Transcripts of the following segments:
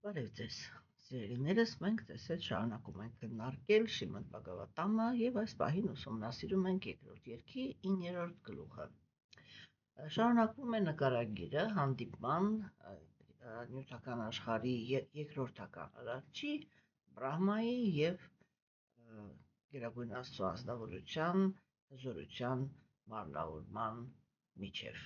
Բարև ձեզ, սիրելիներս, մենք տեսել շարունակում ենք քննարկել Շիմոն Բաղավատամը եւ այս պահին ուսումնասիրում ենք երկրորդ երգի 9-րդ գլուխը։ Շարունակվում է նկարագիրը հանդիպման նյութական աշխարհի երկրորդական արարչի Բրահմայի եւ Գերագույն Աստծո ազնվորության, զորության մարմնավորման միջև։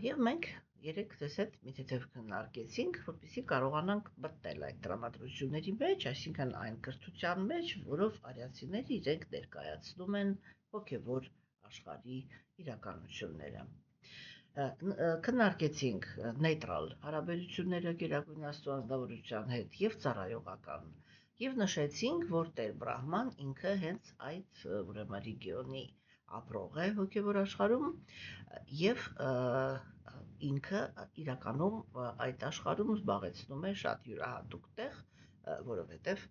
Եվ մենք երեք տեսეთ մի թեթև քննարկեցինք, որպեսզի կարողանանք մտնել այդ տրամադրությունների մեջ, այսինքն այն կրթության մեջ, որով արիացիները իրենք ներկայացնում են հոգևոր աշխարհի իրականությունները։ Քննարկեցինք նեյտրալ հարաբերությունները Գերագույն Աստծո ազնվորության հետ եւ ծառայողական, եւ նշեցինք, որ Տեր Բրահման ինքը հենց այդ ուրեմն ռեգիոնի ապրող է հոգևոր աշխարհում եւ ինքը իրականում այդ աշխարհում զբաղեցնում է շատ յուրահատուկ տեղ, որովհետեւ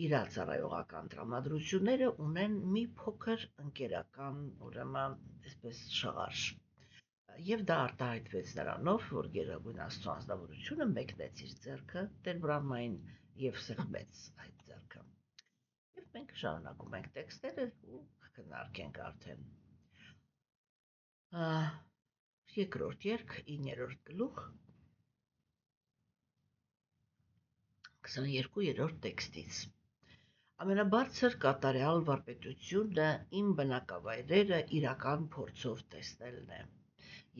իր ծառայողական տրամադրությունները ունեն մի փոքր ընկերական, ուրեմն, այսպես շղարշ։ Եվ դա արտահայտվեց նրանով, որ Գերագույն Աստծո ազնվորությունը մեկնեց իր ձեռքը Տեր Բրահմային եւ սեղմեց այդ ձեռքը։ Եվ մենք շարունակում ենք տեքստերը ու քննարկենք արդեն։ Երկրորդ երգ 9-րդ գլուխ 22-րդ տեքստից։ Ամենաբարձր կատարյալ վարպետությունը իմ բնակավայրերը իրական փորձով տեսնելն է,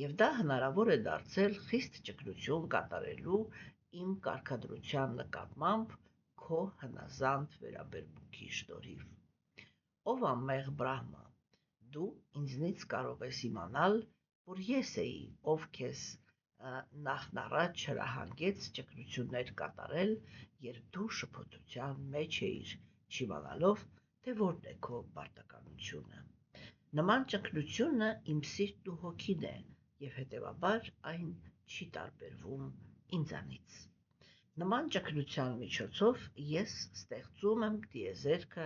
եւ դա հնարավոր է դարձել խիստ ճկնություն կատարելու իմ կարգադրության նկատմամբ քո հնազանդ վերաբերմունքի շնորհիվ։ Ով անմեղ Բրահմա, դու ինձնից կարող ես իմանալ, որ ես էի, ով քեզ նախնառաջ հրահանգեց ճկնություններ կատարել, երբ դու շփոթության մեջ էիր, չիմանալով, թե որն է քո պարտականությունը։ Նման ճկնությունը իմ սիրտն ու հոգին է, եւ հետեւաբար այն չի տարբերվում ինձանից։ Նման ճկնության միջոցով ես ստեղծում եմ տիեզերքը,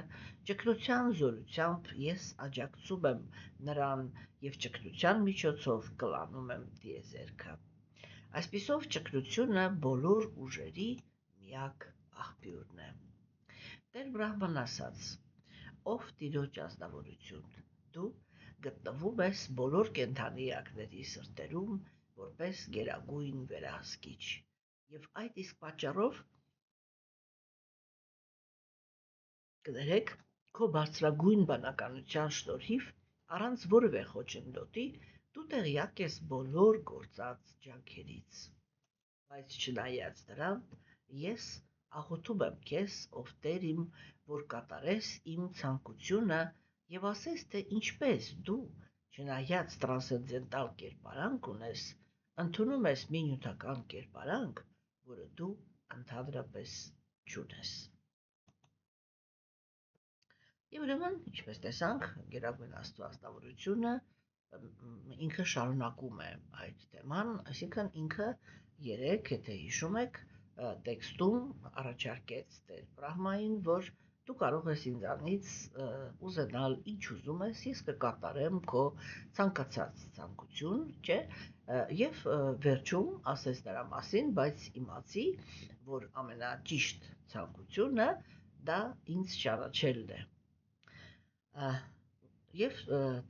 ճկնության զորությամբ ես աջակցում եմ նրան եւ ճկնության միջոցով կլանում եմ տիեզերքը։ Այսպիսով ճկնությունը բոլոր ուժերի միակ աղբյուրն է։ Տեր Բրահման ասաց. ով Տիրոջ ազնվորություն, դու գտնվում ես բոլոր կենդանի էակների սրտերում որպես գերագույն վերահսկիչ, եւ այդ իսկ պատճառով կներեք քո բարձրագույն բանականության շնորհիվ առանց որևէ խոչընդոտի դու տեղյակ ես բոլոր գործած ջանքերից, բայց չնայած դրան ես աղոթում եմ քեզ, ով Տեր իմ, որ կատարես իմ ցանկությունը եւ ասես, թե ինչպես դու, չնայած տրանսցենդենտալ կերպարանք ունես, ընդունում ես մի նյութական կերպարանք, որը դու ընդհանրապես չունես։ Եվ ուրեմն, ինչպես տեսանք, Գերագույն Աստծո ազնվորությունը ինքը շարունակում է այդ թեման, այսինքն ինքը երեք, եթե հիշում եք, տեքստում առաջարկեց Տեր Բրահմային, որ դու կարող ես ինձանից ուզենալ ինչ ուզում ես, ես կկատարեմ քո ցանկացած ցանկություն, չէ՞, եւ վերջում ասես նրա մասին, բայց իմացի, որ ամենաճիշտ ցանկությունը դա ինձ ճանաչելն է։ Եվ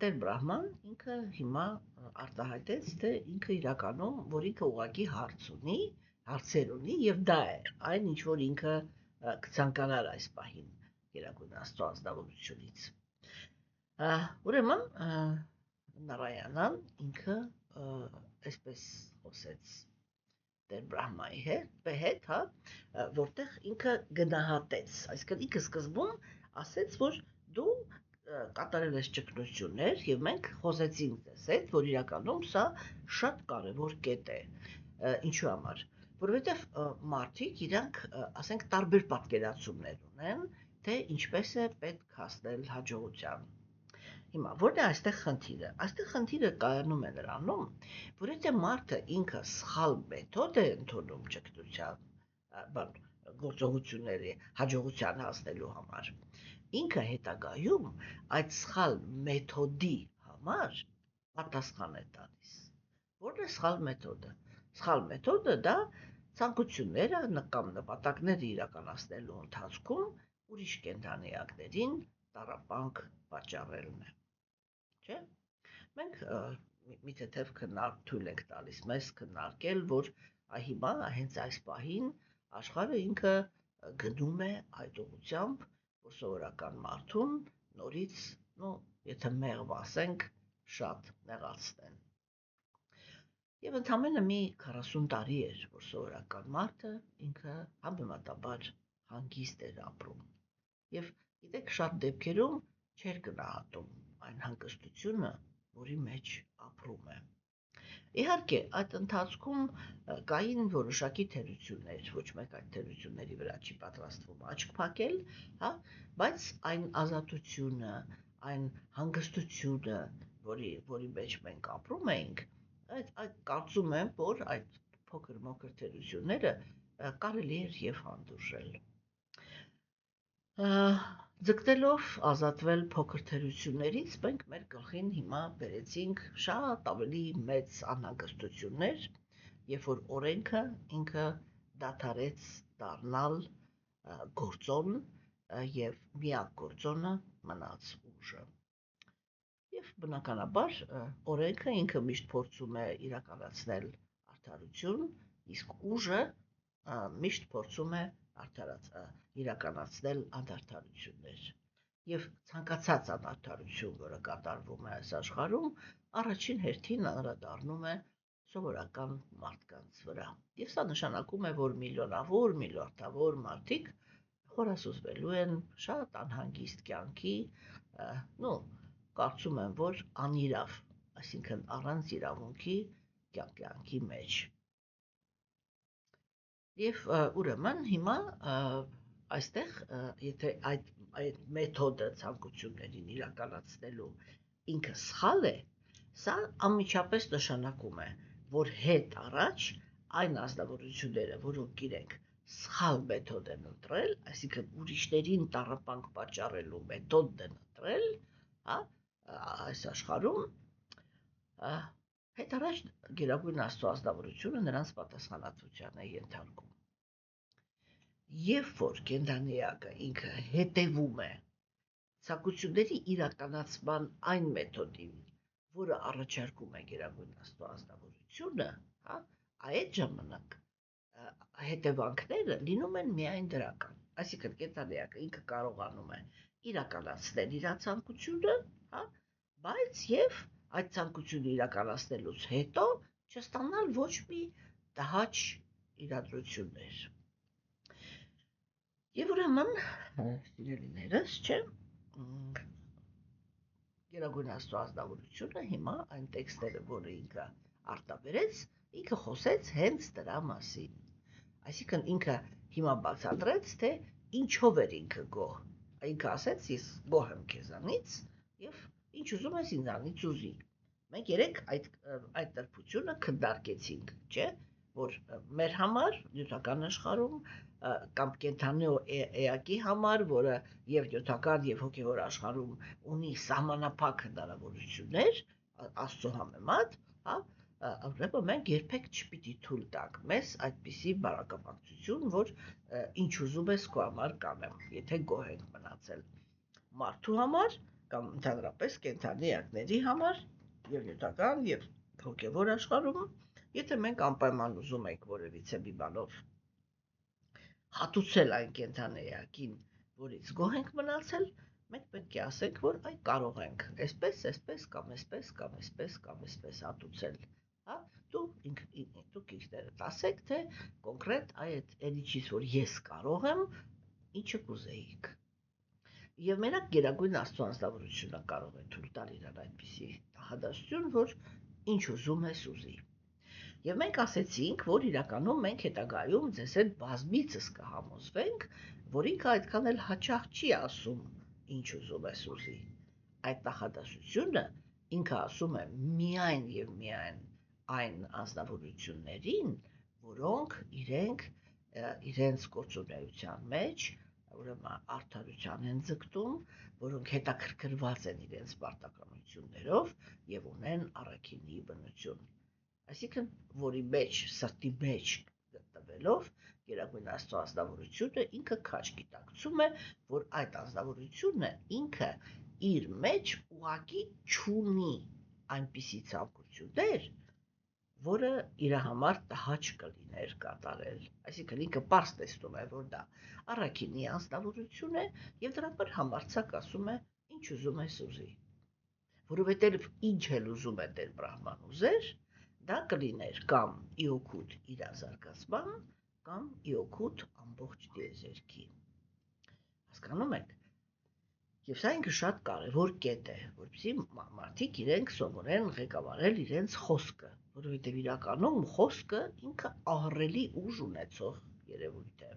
Տեր Բրահման ինքը հիմա արտահայտեց, թե ինքը իրականում, որ ինքը ուղղակի հարցեր ունի եւ դա է այն, ինչ որ ինքը կցանկանար այս պահին Գերագույն Աստծո ազնվորությունից։ Ուրեմն Նարայանան ինքը այսպես խոսեց Տեր Բրահմայի հետ, հա, որտեղ ինքը գնահատեց, այսինքն ինքը սկզբում ասեց, որ դու կատարել ես ճկնություններ եւ մենք խոսեցինք դες հետ, որ իրականում սա շատ կարեւոր կետ է։ Ինչու համար, որովհետեւ մարդիկ իրանք, ասենք, տարբեր պատկերացումներ ունեն, թե ինչպես է պետք հասնել հաջողության։ Հիմա որն է այստեղ խնդիրը։ Այստեղ խնդիրը կայանում է նրանում, որ եթե մարդը ինքը սխալ մեթոդ է ընդունում ճկնության գործողությունների հաջողության հասնելու համար, ինքը հետագայում այդ սխալ մեթոդի համար պատասխան է տալիս։ Որն է սխալ մեթոդը։ Սխալ մեթոդը դա ցանկությունները կամ նպատակները իրականացնելու ընթացքում ուրիշ կենդանիակներին տառապանք պատճառելն է, չէ՞։ Մենք մի թեթև թույլ ենք տալիս մեզ քննարկել, որ հիմա հենց այս պահին աշխարհը ինքը գնում է այդ ուղղությամբ, որ սովորական մարդուն նորից, եթե մեղվ ասենք, շատ նեղացնեն։ Եվ ընդամենը մի 40 տարի էր, որ սովորական մարդը ինքը համեմատաբար հանգիստ էր ապրում։ Եւ գիտեք, շատ դեպքերում չէր գնահատում այն հանգստությունը, որի մեջ ապրում է։ Իհարկե, այդ ընթացքում կային որոշակի թերություններ, ոչ մեկ այդ թերությունների վրա չի պատրաստվում աչք փակել, բայց այն ազատությունը, այն հանգստությունը, որի մեջ մենք ապրում էինք, այդ կարծում եմ, որ այդ փոքր-մոքր թերությունները կարելի էր եւ հանդուրժել։ Ձգտելով ազատվել փոքր թերություններից, մենք մեր գլխին հիմա բերեցինք շատ ավելի մեծ անհանգստություններ, երբ որ օրենքը ինքը դադարեց դառնալ գործոն եւ միակ գործոնը մնաց ուժը։ Եվ բնականաբար օրենքը ինքը միշտ փորձում է իրականացնել արդարություն, իսկ ուժը միշտ փորձում է իրականացնել անդարդարություններ։ Եվ ցանկացած անդարդարություն, որը կատարվում է այս աշխարհում, առաջին հերթին անդրադառնում է սովորական մարդկանց վրա։ Եվ սա նշանակում է, որ միլիոնավոր, միլիարդավոր մարդիկ խորասուզվելու են շատ անհանգիստ կյանքի, կարծում եմ, որ անիրավ, այսինքն առանց իրավունքի կյանքի մեջ։ Եվ ուրեմն հիմա այստեղ, եթե այդ մեթոդը ցանկություններին իրականացնելու ինքը սխալ է, սա անմիջապես նշանակում է, որ հետ առաջ այն ազնվորությունները, որոնք իրենք սխալ մեթոդ են ընտրել, այսինքն ուրիշներին տառապանք պատճառելու մեթոդն են ընտրել, այս աշխարհում հետ առաջ Գերագույն Աստծո ազնվորությունը նրանց պատասխանատվության է ենթարկում։ Երբ որ կենդանիակը ինքը հետևում է ցանկությունների իրականացման այն մեթոդին, որը առաջարկում է Գերագույն Աստծո ազնվորությունը, այդ ժամանակ հետևանքները լինում են միայն դրական։ Այսինքն կենդանիակը ինքը կարողանում է իրականացնել իր ցանկությունը, բայց եւ այդ ցանկությունը իրականացնելուց հետո չստանալ ոչ մի տհաճ իրադրություններ։ Եվ ուրեմն, սիրելիներս, չէ, Գերագույն Աստծո ազնվորությունը հիմա այն տեքստերը, որը ինքը արտաբերեց, ինքը խոսեց հենց դրա մասին։ Այսինքն ինքը հիմա բացատրեց, թե ինչով էր ինքը գոհ։ Ինքը ասեց, ես գոհ եմ քեզանից եւ ինչ ուզում ես ինձանից ուզի։ Մենք երեք այդ տրփությունը քննարկեցինք, չէ, որ մեր համար նյութական աշխարհում կամ կենդանի էակի համար, որը եւ նյութական եւ հոգեվոր աշխարհում ունի սահմանափակ հնարավորություններ Աստծո համեմատ, ուրեմն մենք երբեք չպիտի թույլ տանք մեզ այդպիսի բարակապակցություն, որ ինչ ուզում ես քո համար կանեմ, եթե գոհ ենք մնացել մարդու համար կամ ընդհանրապես կենդանի էակների համար եւ նյութական եւ հոգեվոր աշխարհում, եթե մենք անպայման ուզում ենք որևիցե մի բանով հատուցել այն կենդանի էակին, որից գոհ ենք մնացել, մենք պետք է ասենք, որ այ կարող ենք այսպես կամ այսպես հատուցել, դուք ինքներդ ասեք, թե կոնկրետ այդ ինչից, որ ես կարող եմ, ինչը կուզեիք։ Եվ մենակ Գերագույն Աստծո ազնվորությունը կարող է թույլ տալ իրան այդպիսի հադասություն, որ ինչ ուզում ես ուզի։ Եվ մենք ասեցինք, որ իրականում մենք հետագայում ձեզ հետ բազմիցս կհամոզվենք, որ ինքը այդքան էլ հաճախ չի ասում, ինչ ուզում ես ուզի։ Այդ նախադասությունը ինքը ասում է միայն եւ միայն այն ազնվորություններին, որոնք իրենց գործունեության մեջ, ուրեմն արդարության են ձգտում, որոնք հետաքրքրված են իրենց պարտականություններով եւ ունեն առաքինի բնություն։ Այսինքն, որի մեջ, սրտի մեջ հետևելով Գերագույն Աստծո ազնվորությունը ինքը քաջ գիտակցում է, որ այդ ազնվորությունը ինքը իր մեջ ուղղակի չունի այնպիսի ցանկություններ, որը իր համար տհաճ կլիներ կատարել։ Այսինքն ինքը պարզ տեսնում է, որ դա առաքինի անձնավորություն է եւ դրա પર համարձակ ասում է, ինչ ուզում ես ուզի։ Որովհետեւ ինչ էլ ուզում է Տեր Բրահման ուզեր, դա կլիներ կամ իօգուտ իր զարգացման, կամ իօգուտ ամբողջ տիեզերքի։ Հասկանում եք։ Եվ սա ինքը շատ կարևոր կետ է, որպեսզի մարդիկ իրենք սովորեն ղեկավարել իրենց խոսքը, որովհետև իրականում խոսքը ինքը ահռելի ուժ ունեցող երևույթ է։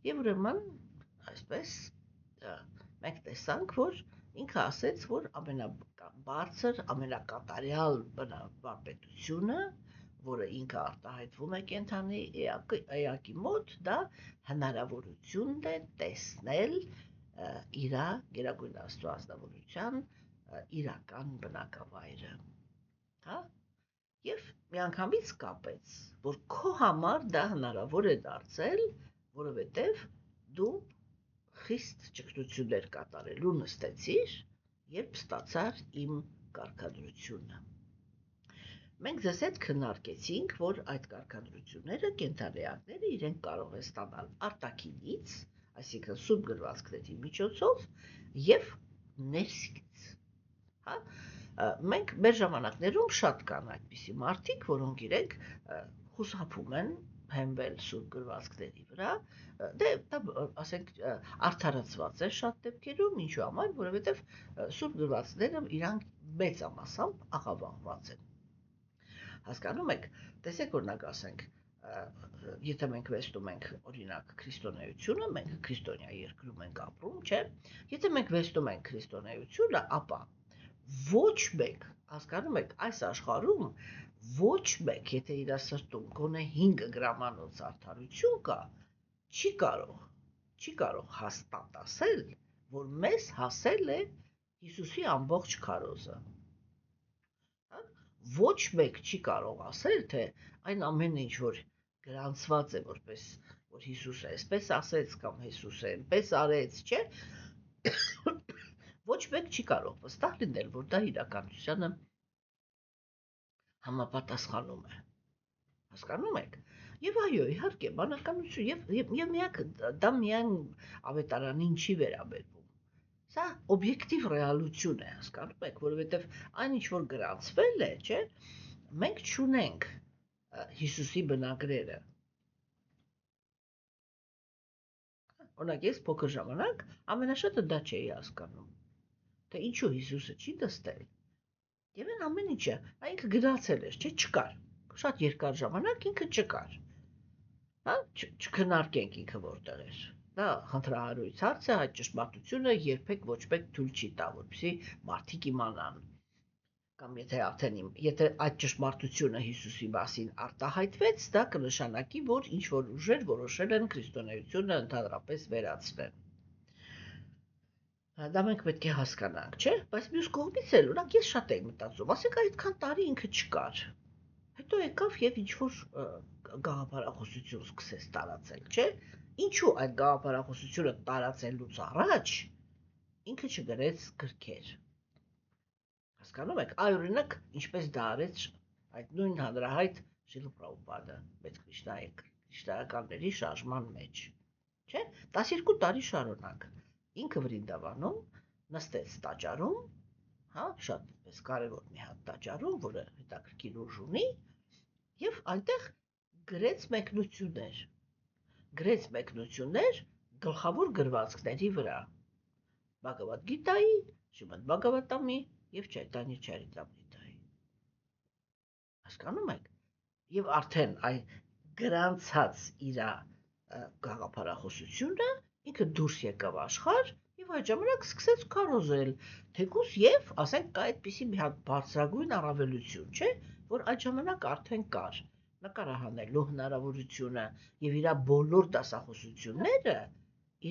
Եվ ուրեմն այսպես մենք տեսանք, որ ինքը ասեց, որ ամենաբարձր, ամենակատարյալ վարպետությունը, որը ինքը արտահայտվում է կենդանի էակի մոտ, դա հնարավորությունն է տեսնել իր Գերագույն Աստծո ազնվորության իրական բնակավայրը, հա? Եվ միանգամից կապեց, որ քո համար դա հնարավոր է դարձել, որովհետև դու խիստ ճգնություններ կատարելու նստեցիր, երբ ստացար իմ կարգադրությունը։ Մենք ձեզ հետ քննարկեցինք, որ այդ կարգադրությունները կենդանեակները իրենք կարող են ստանալ արտաքինից, այսինքն սուրբ գրվածքների միջոցով եւ ներսից, հա? Մենք մեր ժամանակներում շատ կան այդպիսի մարդիկ, որոնք իրենք խուսափում են հենվել սուրբ գրվածքների վրա, դա ասենք արդարացված է շատ դեպքերում, ինչու համար, որովհետեւ սուրբ գրվածքները իրանք մեծամասամբ աղավաղված են։ Հասկանում եք, տեսեք օրինակ ասենք, եթե մենք վեստում ենք օրինակ քրիստոնեությունը, մենք քրիստոնյա երկրում ենք ապրում, չէ՞։ Եթե մենք վեստում ենք քրիստոնեությունը, ապա ոչ մեկ, հասկանում եք, այս աշխարհում ոչ մեկ, եթե իր սրտում գոնե 5 գրամանոց արդարություն կա, չի կարող հաստատ ասել, որ մեզ հասել է Հիսուսի ամբողջ քարոզը։ Ոչ մեկ չի կարող ասել, թե այն ամենը, ինչ որ գրանցված է, որպես որ Հիսուսը այսպես ասեց կամ Հիսուսը այնպես արեց, չէ՞։ Ոչ մեկ չի կարող վստահ լինել, որ դա իրականությանը համապատասխանում է։ Հասկանում եք։ Եվ այո, իհարկե, բանականություն եւ միակ դա միայն ավետարանին չի վերաբերվում։ Սա օբյեկտիվ ռեալություն է, հասկանում եք, որովհետեւ այն ինչ որ գրանցվել է, չէ՞, մենք չունենք Հիսուսի բնագրերը։ Օրինակ ես փոքր ժամանակ ամենաշատը դա չէի հասկանում, թե ինչու Հիսուսը չի դստել։ Եվ այն ամեն ինչը, ինքը գնացել էր, չէ, չկար։ Շատ երկար ժամանակ ինքը չկար։ Հա, չքննարկենք ինքը որտեղ էր։ Դա խնդրահարույց հարց է, այդ ճշմարտությունը երբեք ոչ մեկ թույլ չի տա, որպեսզի մարդիկ իմանան։ Կամ եթե այդ ճշմարտությունը Հիսուսի մասին արտահայտվեց, դա կնշանակի, որ ինչ որ ուժեր որոշել են քրիստոնեությունը ընդհանրապես վերացնել։ Դա մենք պետք է հասկանանք, չէ՞, բայց մյուս կողմից էլ, օրինակ ես շատ եմ մտածում, ասենք այդքան տարի ինքը չկար։ Հետո եկավ եւ ինչ որ գաղափարախոսություն սկսեց տարածել, չէ՞։ Ինչու այդ գաղափարախոսությունը տարածելուց առաջ ինքը չգրեց գրքեր։ Հասկանում եք, օրինակ, ինչպես դա արեց այդ նույն հանրահայտ Շիլա Պրաբհուպադը մեծ քրիստոնեականների շարժման մեջ, չէ՞։ 12 տարի շարունակ ինքը Վրինդավանում նստեց տաճարում, հա, շատ կարևոր մի հատ տաճարում, որը հետաքրքիր ուժ ունի, եւ այնտեղ գրեց մեկնություններ գլխավոր գրվածքների վրա։ Բhagavad Gita-ի, Շրիմադ Բhagavatam-ի եւ Chaitanya Charitamrita-ի։ Հասկանում եք։ Եվ արդեն այն գրանցած իր գաղափարախոսությունը ինքը դուրս եկավ աշխարհ եւ այդ ժամանակ սկսեց քարոզել, թեկուզ եւ, ասենք, կա այդպիսի մի հատ բարձրագույն առավելություն, չէ՞, որ այդ ժամանակ արդեն կար նկարահանելու հնարավորությունը եւ իր բոլոր դասախոսությունները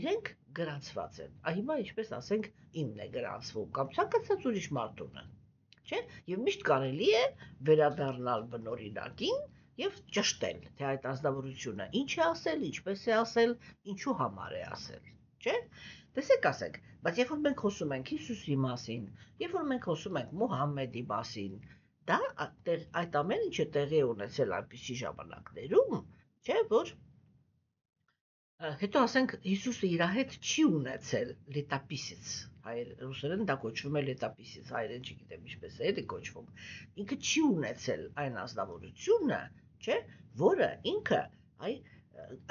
իրենք գրանցված են։ Հիմա ինչպես ասենք իմն է գրանցվում կամ ցանկացած ուրիշ մարդունը, չէ՞։ Եվ միշտ կարելի է վերադառնալ բնօրինակին եւ ճշտել, թե այդ ազնվորությունը ինչ է ասել, ինչպես է ասել, ինչու համար է ասել, չէ՞։ Տեսեք, ասենք, բայց երբ որ մենք խոսում ենք Հիսուսի մասին, երբ որ մենք խոսում ենք Մուհամմեդի մասին, դա այդ ամեն ինչը տեղի է ունեցել այնպիսի ժամանակներում, չէ՞, որ հետո ասենք Հիսուսը իր հետ չի ունեցել լետապիսից, ռուսերեն դա կոչվում է լետապիսից, հայերեն չգիտեմ ինչպես է դա կոչվում, ինքը չի ունեցել այն ազնվորությունը, չէ, որը ինքը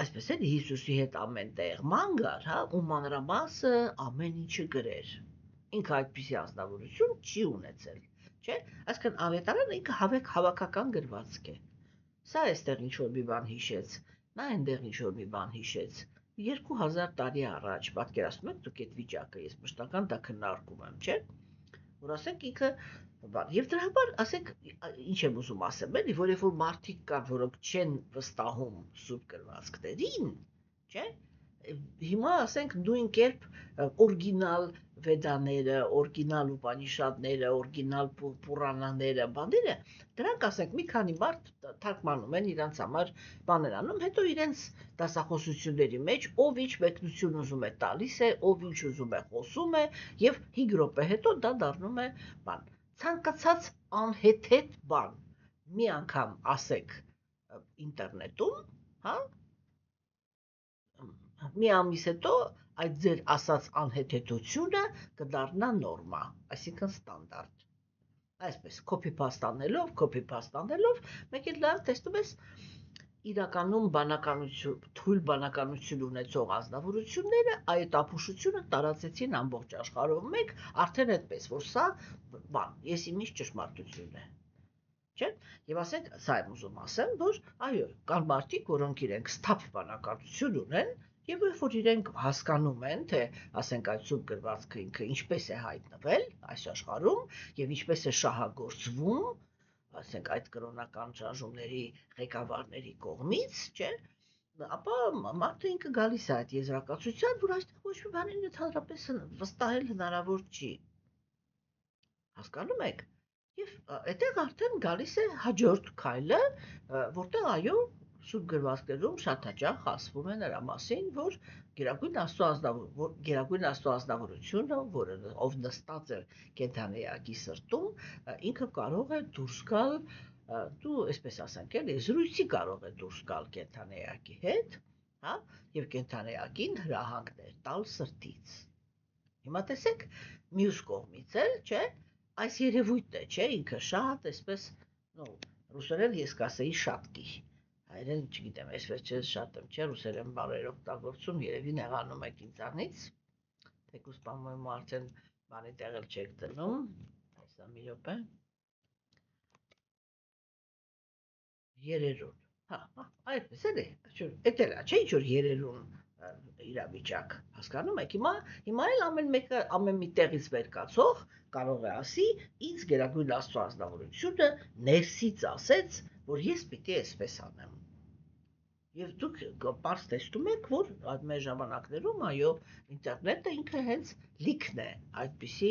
այսպես էլ Հիսուսի հետ ամեն տեղ ման գար, հա, ու մանրամասը ամեն ինչը գրեր, ինքը այդպիսի ազնվորություն չի ունեցել, չէ, այսինքն ավետարանը ինքը հավաքական գրվածք է, սա այստեղ ինչ-որ մի բան հիշեց, նա այնտեղ ինչ-որ մի բան հիշեց, 2000 տարի առաջ, պատկերացնում եք դուք այդ վիճակը, ես մշտական դա քննարկում եմ, չէ, որ ասենք ինքը, եւ դրա համար ասենք ինչ եմ ուզում ասեմ, էլի, որ երբ որ մարդիկ կան, որոնք չեն վստահում սուրբ գրվածքներին, չէ, հիմա ասենք նույն կերպ օրիգինալ վեդաները, օրիգինալ ուպանիշադները, օրիգինալ պուրանաները, բաները, դրանք ասենք մի քանի մարդ թարգմանում են իրանց համար բաներ անում, հետո իրենց դասախոսությունների մեջ ով ինչ մեկնություն ուզում է տալիս է, ով ինչ ուզում է խոսում է եւ 5 րոպե հետո դա դառնում է բան։ Ցանկացած անհեթեթ բան մի անգամ ասեք ինտերնետում, հա, մի ամիս հետո այդ ձեր ասած անհեթեթությունը կդառնա նորմա, այսինքն ստանդարտ։ Այսպես copy-paste անելով, մեկ էլ լավ տեսնում ես իրականում թույլ բանականություն ունեցող ազնվորությունները այդ ապուշությունը տարածեցին ամբողջ աշխարհով մեկ, արդեն այդպես, որ սա բան, ես իմիջ ճշմարտություն է։ Չէ՞։ Եվ ասենք, սա եմ ուզում ասեմ, որ այո, կան մարդիկ, որոնք իրենք սթափ բանականություն ունեն, եւ երբ որ իրենք հասկանում են, թե ասենք այդ սուրբ գրվածքը ինքը ինչպես է հայտնվել այս աշխարհում եւ ինչպես է շահագործվում, ասենք այդ կրոնական շարժումների ղեկավարների կողմից, չէ՞, ապա մարդը ինքը գալիս է այդ եզրակացության, որ այստեղ ոչ մի բանին ընդհանրապես վստահել հնարավոր չի։ Հասկանում եք։ Եվ այդտեղ արդեն գալիս է հաջորդ քայլը, որտեղ այո սուրբ գրվածքներում շատ հաճախ ասվում է նրա մասին, որ Գերագույն Աստծո ազնվորությունը, որը ով նստած է կենդանեակի սրտում, ինքը կարող է դուրս գալ, դու այսպես ասենք, էլի զրույցի կարող է դուրս գալ կենդանեակի հետ, հա, եւ կենդանեակին հրահանգներ տալ սրտից։ Հիմա տեսեք, մյուս կողմից էլ, չէ, այս երևույթն է, չէ, ինքը շատ այսպես, ռուսերեն ես կասեի շատկի։ Հայերեն չգիտեմ, այս վերջերս շատ եմ, չէ, ռուսերեն բառեր օգտագործում, երևի նեղանում եք ինձանից, թեկուզ բանվում արդեն բանի տեղել չեք դնում, այսա մի րոպե, երերուն, հա, այդպես էլ է, էդ էլ է, չէ, ինչ որ երերուն իրավիճակ, հասկանում եք, հիմա էլ ամեն մի տեղից վեր կացող կարող է ասի, ինձ Գերագույն Աստծո ազնվորությունը ներսից ասեց, որ ես պիտի այսպես անեմ։ Եվ դուք պարզ տեսնում եք, որ մեր ժամանակներում, այո, ինտերնետը ինքը հենց լիքն է այդպիսի,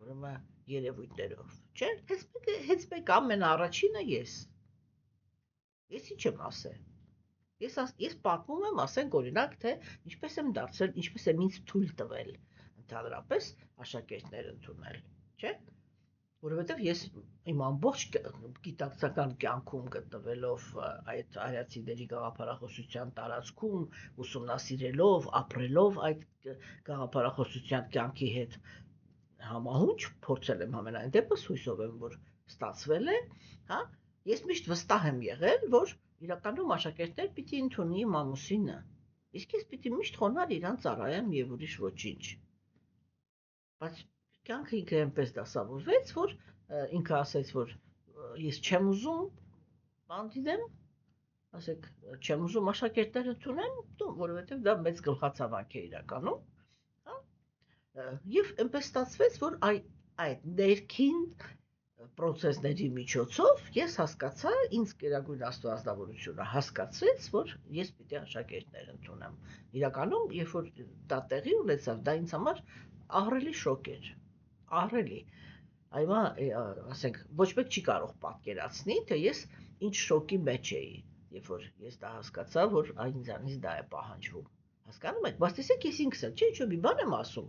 ուրեմն երևույթներով, չէ՞, հենց մեկ ամենաառաջինը ես ինչ եմ ասել, ես պատմում եմ, ասենք օրինակ, թե ինչպես եմ դարձել, ինչպես եմ ինձ թույլ տվել ընդհանրապես աշակերտներ ընդունել, չէ՞, որովհետև ես իմ ամբողջ գիտակցական կյանքում գտնվելով այդ արիացիների գաղափարախոսության տարածքում, ուսումնասիրելով, ապրելով այդ գաղափարախոսության կյանքի հետ համահունչ, փորձել եմ համենայն դեպս հույսով եմ, որ ստացվել է, հա, ես միշտ վստահ եմ եղել, որ իրականում աշակերտներ պիտի ընդունի իմ ամուսինը, իսկ ես պիտի միշտ խոնարհ իրան ծառայեմ եւ ուրիշ ոչինչ։ Բայց կյանքը ինքը այնպես դասավորվեց, որ ինքը ասեց, որ ես չեմ ուզում բան դինեմ, ասեք, չեմ ուզում աշակերտներ ընդունեմ, որովհետև դա մեծ գլխացավանք է իրականում, հա, եւ այնպես ստացվեց, որ այդ ներքին պրոցեսների միջոցով ես հասկացա, ինձ Գերագույն Աստծո ազնվորությունը հասկացրեց, որ ես պիտի աշակերտներ ընդունեմ։ Իրականում, երբ որ դա տեղի ունեցավ, դա ինձ համար ահռելի շոկ էր, ահռելի։ Այմա, ասենք, ոչ մեկ չի կարող պատկերացնի, թե ես ինչ շոկի մեջ էի, երբ որ ես դա հասկացա, որ ինձանից դա է պահանջվում։ Հասկանում եք, բայց տեսեք ես ինքս էլ, չէ, ինչ մի բան եմ ասում,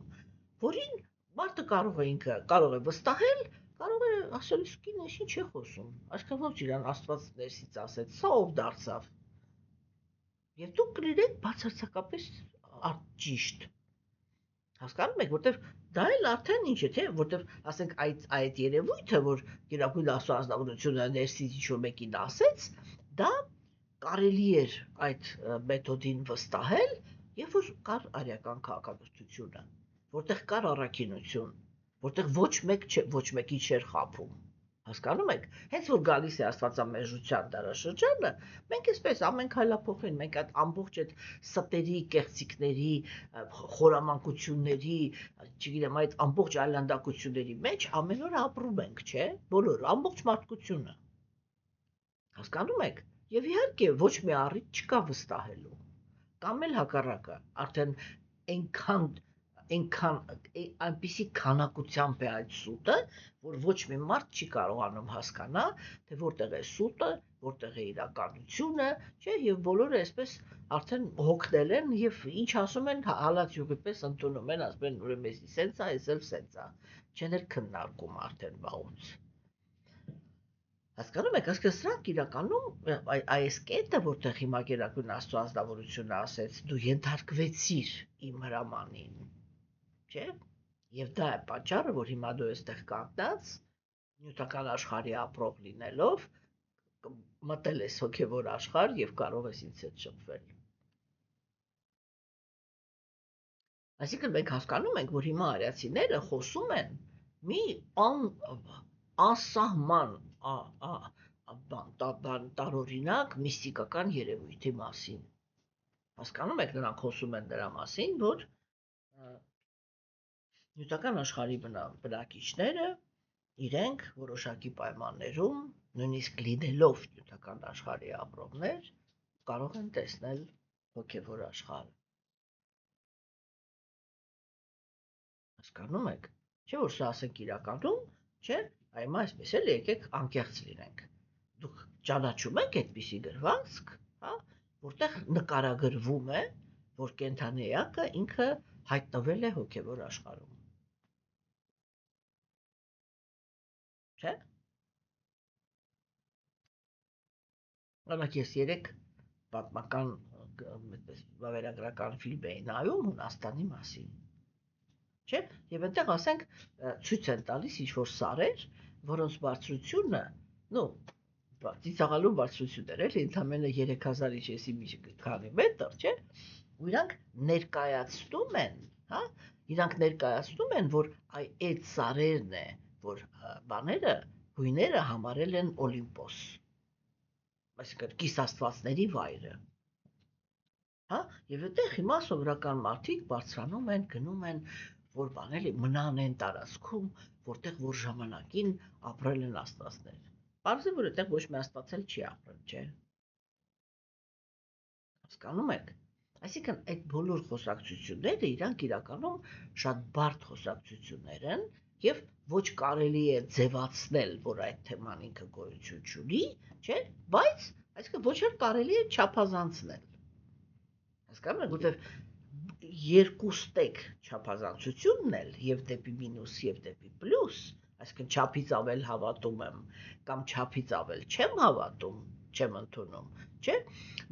որին մարդը կարող է վստահել, կարող է ասել իսկին ես ինչ է խոսում։ Այսքան ոնց իրան Աստված ներսից ասեց, սա ով դարձավ։ Եվ դուք կլինեք բացարձակապես ճիշտ։ Հասկանում եք, որտեվ դա էլ արդեն ինչ է, թե որտեվ ասենք այդ երևույթը, որ Գերագույն Աստծո ազնվորությունը ներսից ինչ-որ մեկին ասեց, դա կարելի էր այդ մեթոդին վստահել, երբ որ կար արիական քաղաքակրթությունը, որտեղ կար առաքինություն, որտեղ ոչ մեկի չէր խաբում։ Հասկանում եք, հենց որ գալիս է Աստվածամերժության դարաշրջանը, մենք այսպես ամեն քայլափոխին, մենք այդ ամբողջ այդ ստերի, կեղծիքների, խորամանկությունների, չգիտեմ, այդ ամբողջ այլանդակությունների մեջ ամեն օր ապրում ենք, չէ՞, բոլոր ամբողջ մարդկությունը։ Հասկանում եք։ Եվ իհարկե ոչ մի առիթ չկա վստահելու։ Կամ էլ հակառակը, արդեն այնքան այնպիսի քանակությամբ է այդ սուտը, որ ոչ մի մարդ չի կարողանում հասկանա, թե որտեղ է սուտը, որտեղ է իրականությունը, չէ, եւ բոլորը այսպես արդեն հոգնել են եւ ինչ ասում են, հալած յուղի պես ընդունում են, ասում են, ուրեմն էսի սենց է, էս էլ սենց է, չեն էլ քննարկում արդեն բաղուց։ Հասկանում եք, այսինքն սրանք իրականում այս կետը, որտեղ հիմա Գերագույն Աստծո ազնվորությունը ասեց, դու ենթարկվեցիր իմ հրամանին, չէ՞։ Եվ դա է պատճառը, որ հիմա դու այստեղ կանգնած, նյութական աշխարհի ապրող լինելով, մտել ես հոգևոր աշխարհ եւ կարող ես ինձ հետ շփվել։ Այսինքն մենք հասկանում ենք, որ հիմա արիացիները խոսում են մի անսահման տարօրինակ միստիկական երևույթի մասին։ Հասկանում եք, նրանք խոսում են դրա մասին, որ նյութական աշխարհի բնակիչները իրենք որոշակի պայմաններում, նույնիսկ լինելով նյութական աշխարհի ապրողներ, կարող են տեսնել հոգևոր աշխարհը։ Հասկանում եք, չէ՞ որ սա ասենք իրականում, չէ՞, այմա այսպես էլ եկեք անկեղծ լինենք։ Դուք ճանաչում եք այդպիսի գրվածք, հա, որտեղ նկարագրվում է, որ կենդանի էակը ինքը հայտնվել է հոգևոր աշխարհում։ Չէ՞։ Օրինակ ես երեք պատմական վավերագրական ֆիլմ էի նայում Հունաստանի մասին։ Չէ՞, եւ այնտեղ ասենք ցույց են տալիս ինչ-որ սարեր, որոնց բարձրությունը, ծիծաղալու բարձրություն էր, էլի, ընդամենը 3000 իջեսի մի քանի մետր, չէ՞, ու իրանք ներկայացնում են, հա, որ այդ սարերն է, որ հույները համարել են Օլիմպոս, այսինքն կիսաստվածների վայրը, հա, եւ այդտեղ հիմա սովորական մարդիկ բարձրանում են, գնում են, որ մնան են տարածքում, որտեղ որ ժամանակին ապրել են աստվածներ։ Պարզ է, որ այդտեղ ոչ մի աստված էլ չի ապրել, չէ՞։ Հասկանում եք։ Այսինքն այդ բոլոր խոսակցությունները իրանք իրականում շատ բարդ խոսակցություններ են եւ ոչ կարելի է ձևացնել, որ այդ թեման ինքը գոյություն չունի, չէ՞, բայց այսինքն ոչ էլ կարելի է չափազանցնել։ Հասկանում եք, որտեղ երկու ստեկ չափազանցությունն էլ եւ դեպի մինուս եւ դեպի պլյուս, այսինքն չափից ավել հավատում եմ կամ չափից ավել չեմ հավատում, չեմ ընդունում, չէ՞,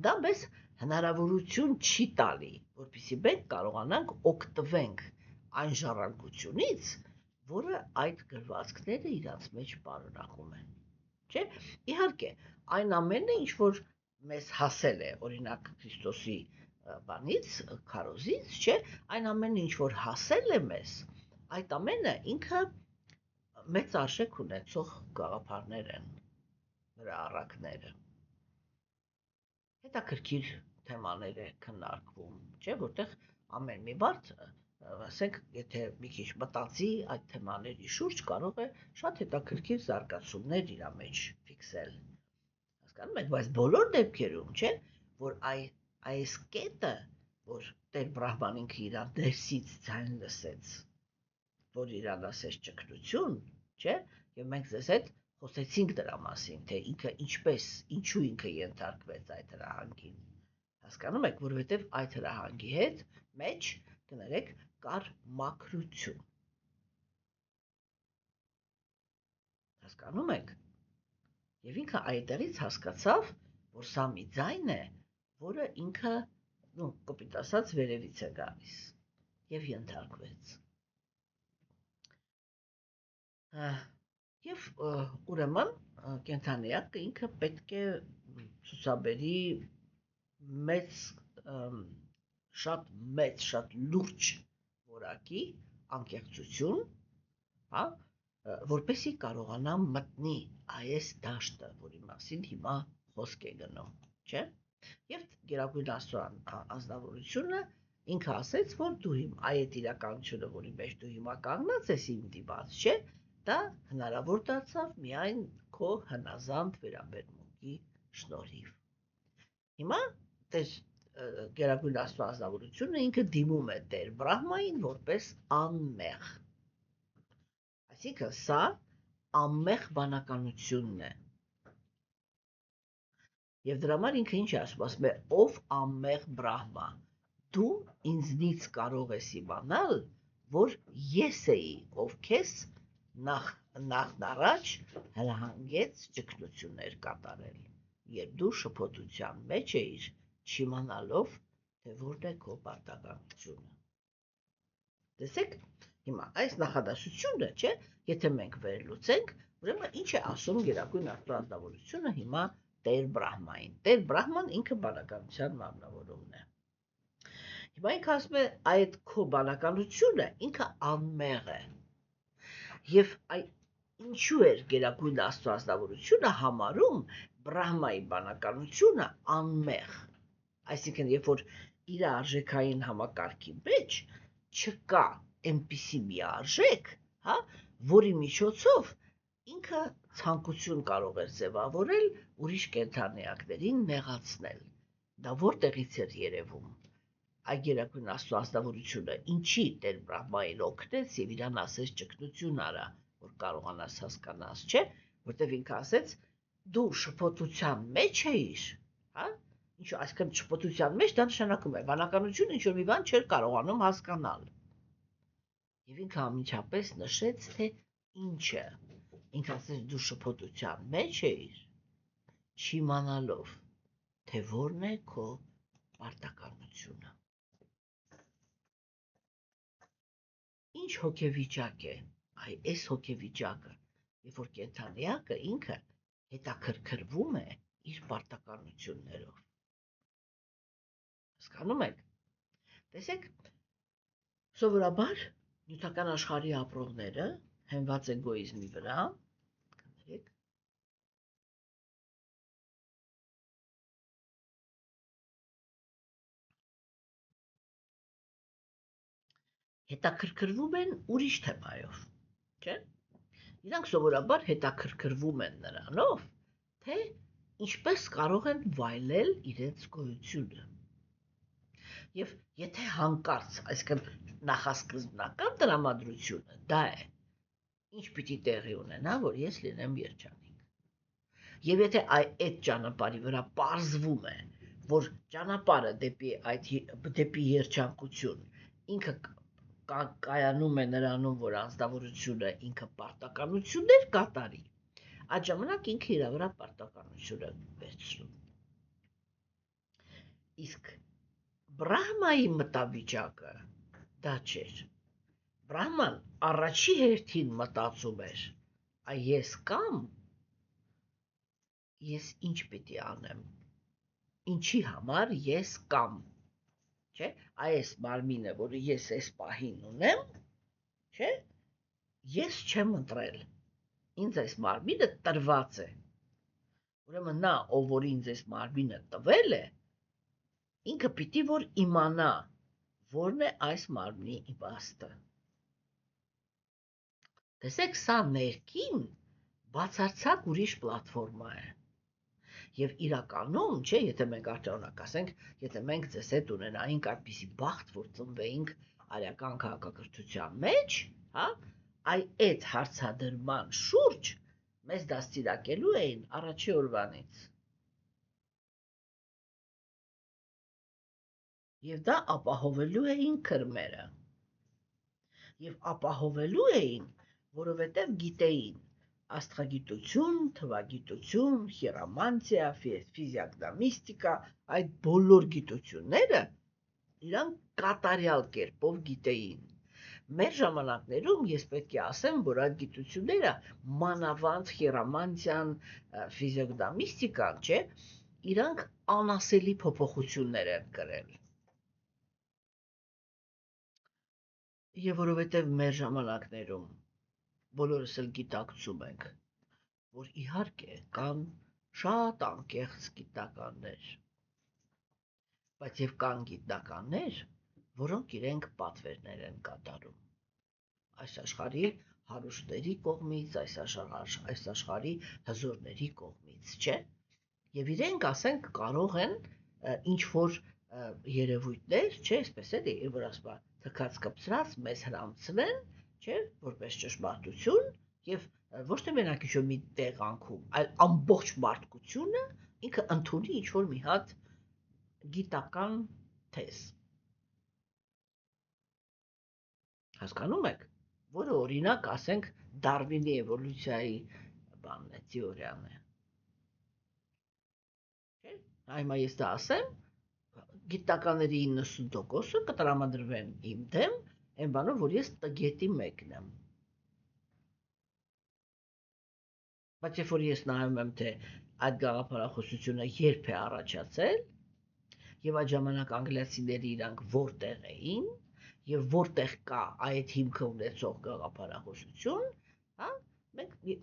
դա մեզ հնարավորություն չի տալի, որպեսզի մենք կարողանանք օգտվենք այն ժառանգությունից, որը այդ գրվածքները իրաց մեջ պարունակում են, չէ՞։ Իհարկե, այն ամենը, ինչ որ մեզ հասել է, օրինակ Քրիստոսի բանից, քարոզից, չէ, այն ամենը ինչ որ հասել է մեզ, այդ ամենը ինքը մեծ արժեք ունեցող գաղափարներ են, նրա առակները։ Հետաքրքիր թեմաներ է քննարկվում, չէ, որտեղ ամեն մի մարդ, ասենք, եթե մի քիչ մտածի այդ թեմաների շուրջ, կարող է շատ հետաքրքիր զարգացումներ իր մեջ ֆիքսել։ Հասկանում եք, բայց բոլոր դեպքերում, չէ, որ այս կետը, որ Տեր Բրահման ինքը իրան ներսից ձայն լսեց, որ իրան ասեց ճգնություն, չէ, եւ մենք ձեզ հետ խոսեցինք դրա մասին, թե ինքը ինչու ինքը ենթարկվեց այդ հրահանգին։ Հասկանում եք, որովհետև այդ հրահանգի հետ մեջ կներեք կար մաքրություն։ Հասկանում եք։ Եվ ինքը այդտեղից հասկացավ, որ սա մի ձայն է, որը ինքը, կոպիտ ասած, վերևից է գալիս եւ ենթարկվեց։ Եվ ուրեմն կենդանիակը ինքը պետք է ցուցաբերի շատ լուրջ որակի անկեղծություն, հա, որպեսի կարողանա մտնի այս դաշտը, որի մասին հիմա խոսք է գնում, չէ՞։ Եվ Գերագույն Աստծո անձնավորությունը ինքը ասեց, որ դու այդ իրականությունը, որի մեջ դու հիմա կանգնած ես իմ դիմաց, չէ՞, դա հնարավոր դարձավ միայն քո հնազանդ վերաբերմունքի շնորհիվ։ Հիմա Գերագույն Աստծո անձնավորությունը ինքը դիմում է Տեր Բրահմային որպես անմեղ։ Այսինքն սա անմեղ բանականությունն է։ Եվ դրա համար ինքը ինչ է ասում է, ով անմեղ Բրահմա, դու ինձնից կարող ես իմանալ, որ ես էի, ով քեզ նախն առաջ հրահանգեց ճգնություններ կատարել, երբ դու շփոթության մեջ էիր, չիմանալով, թե որն է քո պարտականությունը։ Տեսեք, հիմա այս նախադասությունը, չէ, եթե մենք վերլուծենք, ուրեմն ինչ է ասում Գերագույն Աստծո անձնավորությունը հիմա Տեր Բրահմային։ Տեր Բրահման ինքը բանականության մարմնավորումն է։ Հիմա ինքը ասում է, այդ քո բանականությունը ինքը անմեղ է։ Եվ ինչու էր Գերագույն Աստծո անձնավորությունը համարում Բրահմայի բանականությունը անմեղ։ Այսինքն, երբ որ իր արժեքային համակարգի մեջ չկա այնպիսի մի արժեք, հա, որի միջոցով ինքը ցանկություն կարող էր ձևավորել ուրիշ կենդանիակներին նեղացնել։ Դա որտեղից էր երևում։ Այդ Գերագույն Աստծո անձնավորությունը ինչի Տեր Բրահմային օգնեց եւ իրան ասեց ճգնություն արա, որ կարողանաս հասկանաս, չէ՞, որտեվ ինքը ասեց դու շփոթության մեջ էիր, հա, ինչու այսքան շփոթության մեջ դա նշանակում է բանականությունը ինչ որ մի բան չէր կարողանում հասկանալ։ Եվ ինքը ամիջապես նշեց, թե ինչը։ Ինքը ասեց դու շփոթության մեջ էիր, չիմանալով, թե որն է քո պարտականությունը։ Ինչ հոգեվիճակ է, այս հոգեվիճակը, երբ որ կենդանիակը ինքը հետաքրքրվում է իր պարտականություններով։ Հասկանում եք։ Տեսեք, սովորաբար նյութական աշխարհի ապրողները հենված էգոիզմի վրա, կներեք, հետաքրքրվում են ուրիշ թեմայով, չէ՞։ Իրանք սովորաբար հետաքրքրվում են նրանով, թե ինչպես կարող են վայելել իրենց գոյությունը։ Եվ եթե հանկարծ, այսինքն նախասկզբնական տրամադրությունը դա է, ինչ պիտի տեղի ունենա, որ ես լինեմ երջանիկ։ Եվ եթե այդ ճանապարհի վրա պարզվում է, որ ճանապարհը դեպի երջանկություն ինքը կայանում է նրանում, որ անձնավորությունը ինքը պարտականություններ կատարի, այդ ժամանակ ինքը իր վրա պարտականություն է վերցնում։ Իսկ Բրահմայի մտավիճակը դա չէր։ Բրահման առաջի հերթին մտածում էր, ես կամ ես ինչ պիտի անեմ, ինչի համար ես կամ, չէ, այս մարմինը, որը ես այս պահին ունեմ, չէ, ես չեմ ընտրել, ինձ այս մարմինը տրված է, ուրեմն նա, ով որ ինձ այս մարմինը տվել է, ինքը պիտի որ իմանա, որն է այս մարմնի իմաստը։ Տեսեք, սա ներքին բացարձակ ուրիշ պլատֆորմա է։ Եվ իրականում, չէ, եթե մենք արդյունակ ասենք, եթե մենք ձեզ հետ ունենայինք այդպիսի բախտ, որ ծնվեինք արիական քաղաքակրթության մեջ, հա, այդ հարցադրման շուրջ մեզ դաստիարակելու էին առաջի օրվանից։ Եվ դա ապահովելու էին քրմերը։ Եվ ապահովելու էին, որովհետև գիտեին աստղագիտություն, թվագիտություն, հիերոմանտիա, ֆիզիոգնոմիստիկա, այդ բոլոր գիտությունները իրանք կատարյալ կերպով գիտեին։ Մեր ժամանակներում ես պետք է ասեմ, որ այդ գիտությունները մանավանդ հիերոմանտիան, ֆիզիոգնոմիստիկան, չէ, իրանք անասելի փոփոխություններ են կրել։ Եվ որովհետև մեր ժամանակներում բոլորս էլ գիտակցում ենք, որ իհարկե կան շատ անկեղծ գիտնականներ, բայց եւ կան գիտնականներ, որոնք իրենք պատվերներ են կատարում այս աշխարհի հարուստների կողմից, այս աշխարհի հզորների կողմից, չէ՞։ Եվ իրենք, ասենք, կարող են ինչ որ երևույթներ, չէ, այսպես էլի, որ ասում թքած կպցրած մեզ հրամցնեն, չէ, որպես ճշմարտություն, եւ ոչ թե մենակ ինչ-որ մի տեղանքում, այլ ամբողջ մարդկությունը ինքը ընդունի ինչ-որ մի հատ գիտական թեզ։ Հասկանում եք, որը օրինակ, ասենք, Դարվինի էվոլյուցիայի բանն է, թեորիան է։ Չէ՞։ Հիմա ես դա ասեմ, գիտնականների 90%-ը կտրամադրվեն իմ դեմ, այն բանով, որ ես տգետի մեկն եմ։ Բայց երբ որ ես նայում եմ, թե այդ գաղափարախոսությունը երբ է առաջացել, եւ այդ ժամանակ անգլիացիները իրանք որտեղ էին, եւ որտեղ կա այդ հիմքը ունեցող գաղափարախոսություն, հա,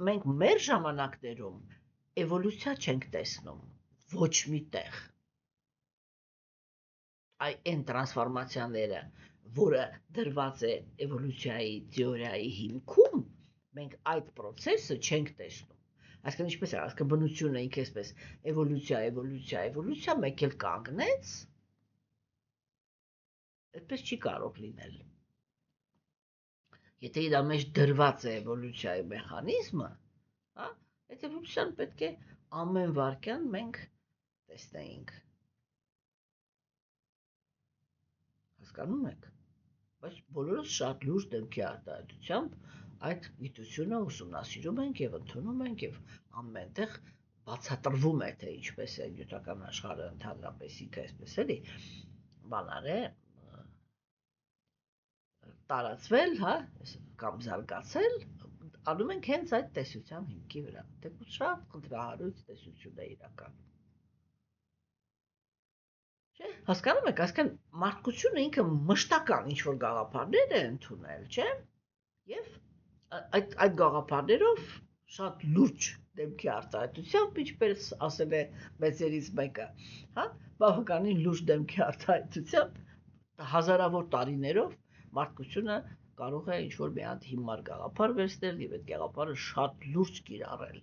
մենք մեր ժամանակներում էվոլյուցիա չենք տեսնում, ոչ մի տեղ։ Այն տրանսֆորմացիաները, որը դրված է էվոլյուցիայի թեորիայի հիմքում, մենք այդ process-ը չենք տեսնում։ Այսինքն ինչպես է, այսինքն բնությունը ինքը այսպես էվոլյուցիա, մեկ էլ կանգնեց, այդպես չի կարող լինել։ Եթե իր մեջ դրված է էվոլյուցիայի մեխանիզմը, հա, այդ էվոլյուցիան պետք է ամեն վարքյան մենք տեսնեինք։ Հասկանում եք, բայց բոլորս շատ լուրջ դեմքի արտահայտությամբ այդ գիտությունը ուսումնասիրում ենք եւ ընդունում ենք եւ ամենտեղ բացատրվում է, թե ինչպես է նյութական աշխարհը ընդհանրապես ինքը այսպես էլի բանար է տարածվել, հա, կամ զարգացել, անում ենք հենց այդ տեսության հիմքի վրա, թեկուզ շատ խնդրահարույց տեսություն է իրականում։ Հասկանում եք, այսինքն մարդկությունը ինքը մշտական ինչ-որ գաղափարներ է ընդունել, չէ՞։ Եվ այդ գաղափարներով շատ լուրջ դեմքի արտահայտությամբ, ինչպես ասել է մեծերից մեկը, հա, բավականին լուրջ դեմքի արտահայտությամբ հազարավոր տարիներով մարդկությունը կարող է ինչ-որ մի հատ հիմար գաղափար վերցնել եւ այդ գաղափարը շատ լուրջ կիրառել։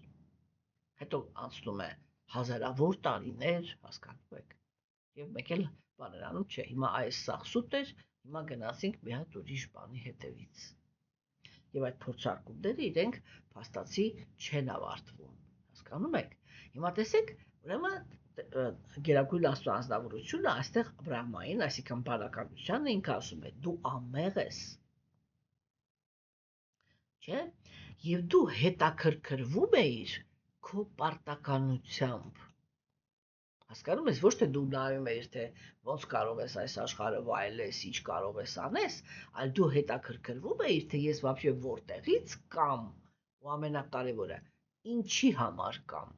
Հետո անցնում է հազարավոր տարիներ, հասկանում եք։ Եվ մեկ էլ բաներանում չէ, հիմա այս սաղ սուտ էր, հիմա գնացինք մի հատ ուրիշ բանի հետևից։ Եվ այդ փորձարկումները իրենք փաստացի չեն ավարտվում, հասկանում եք։ Հիմա տեսեք, ուրեմն Գերագույն Աստծո անձնավորությունը այստեղ Աբրահամային, այսինքն բանականությանը ինքը ասում է՝ դու ամեղ ես։ Չէ՞։ Եվ դու հետաքրքրվում էիր քո պարտականությամբ։ Հասկանում ես, ոչ թե դու նայում ես, թե ոնց կարող ես այս աշխարհը վայելես, ինչ կարող ես անես, այլ դու հետաքրքրվում ես, թե ես вообще որտեղից կամ, ու ամենակարևորը, ինչի համար կամ։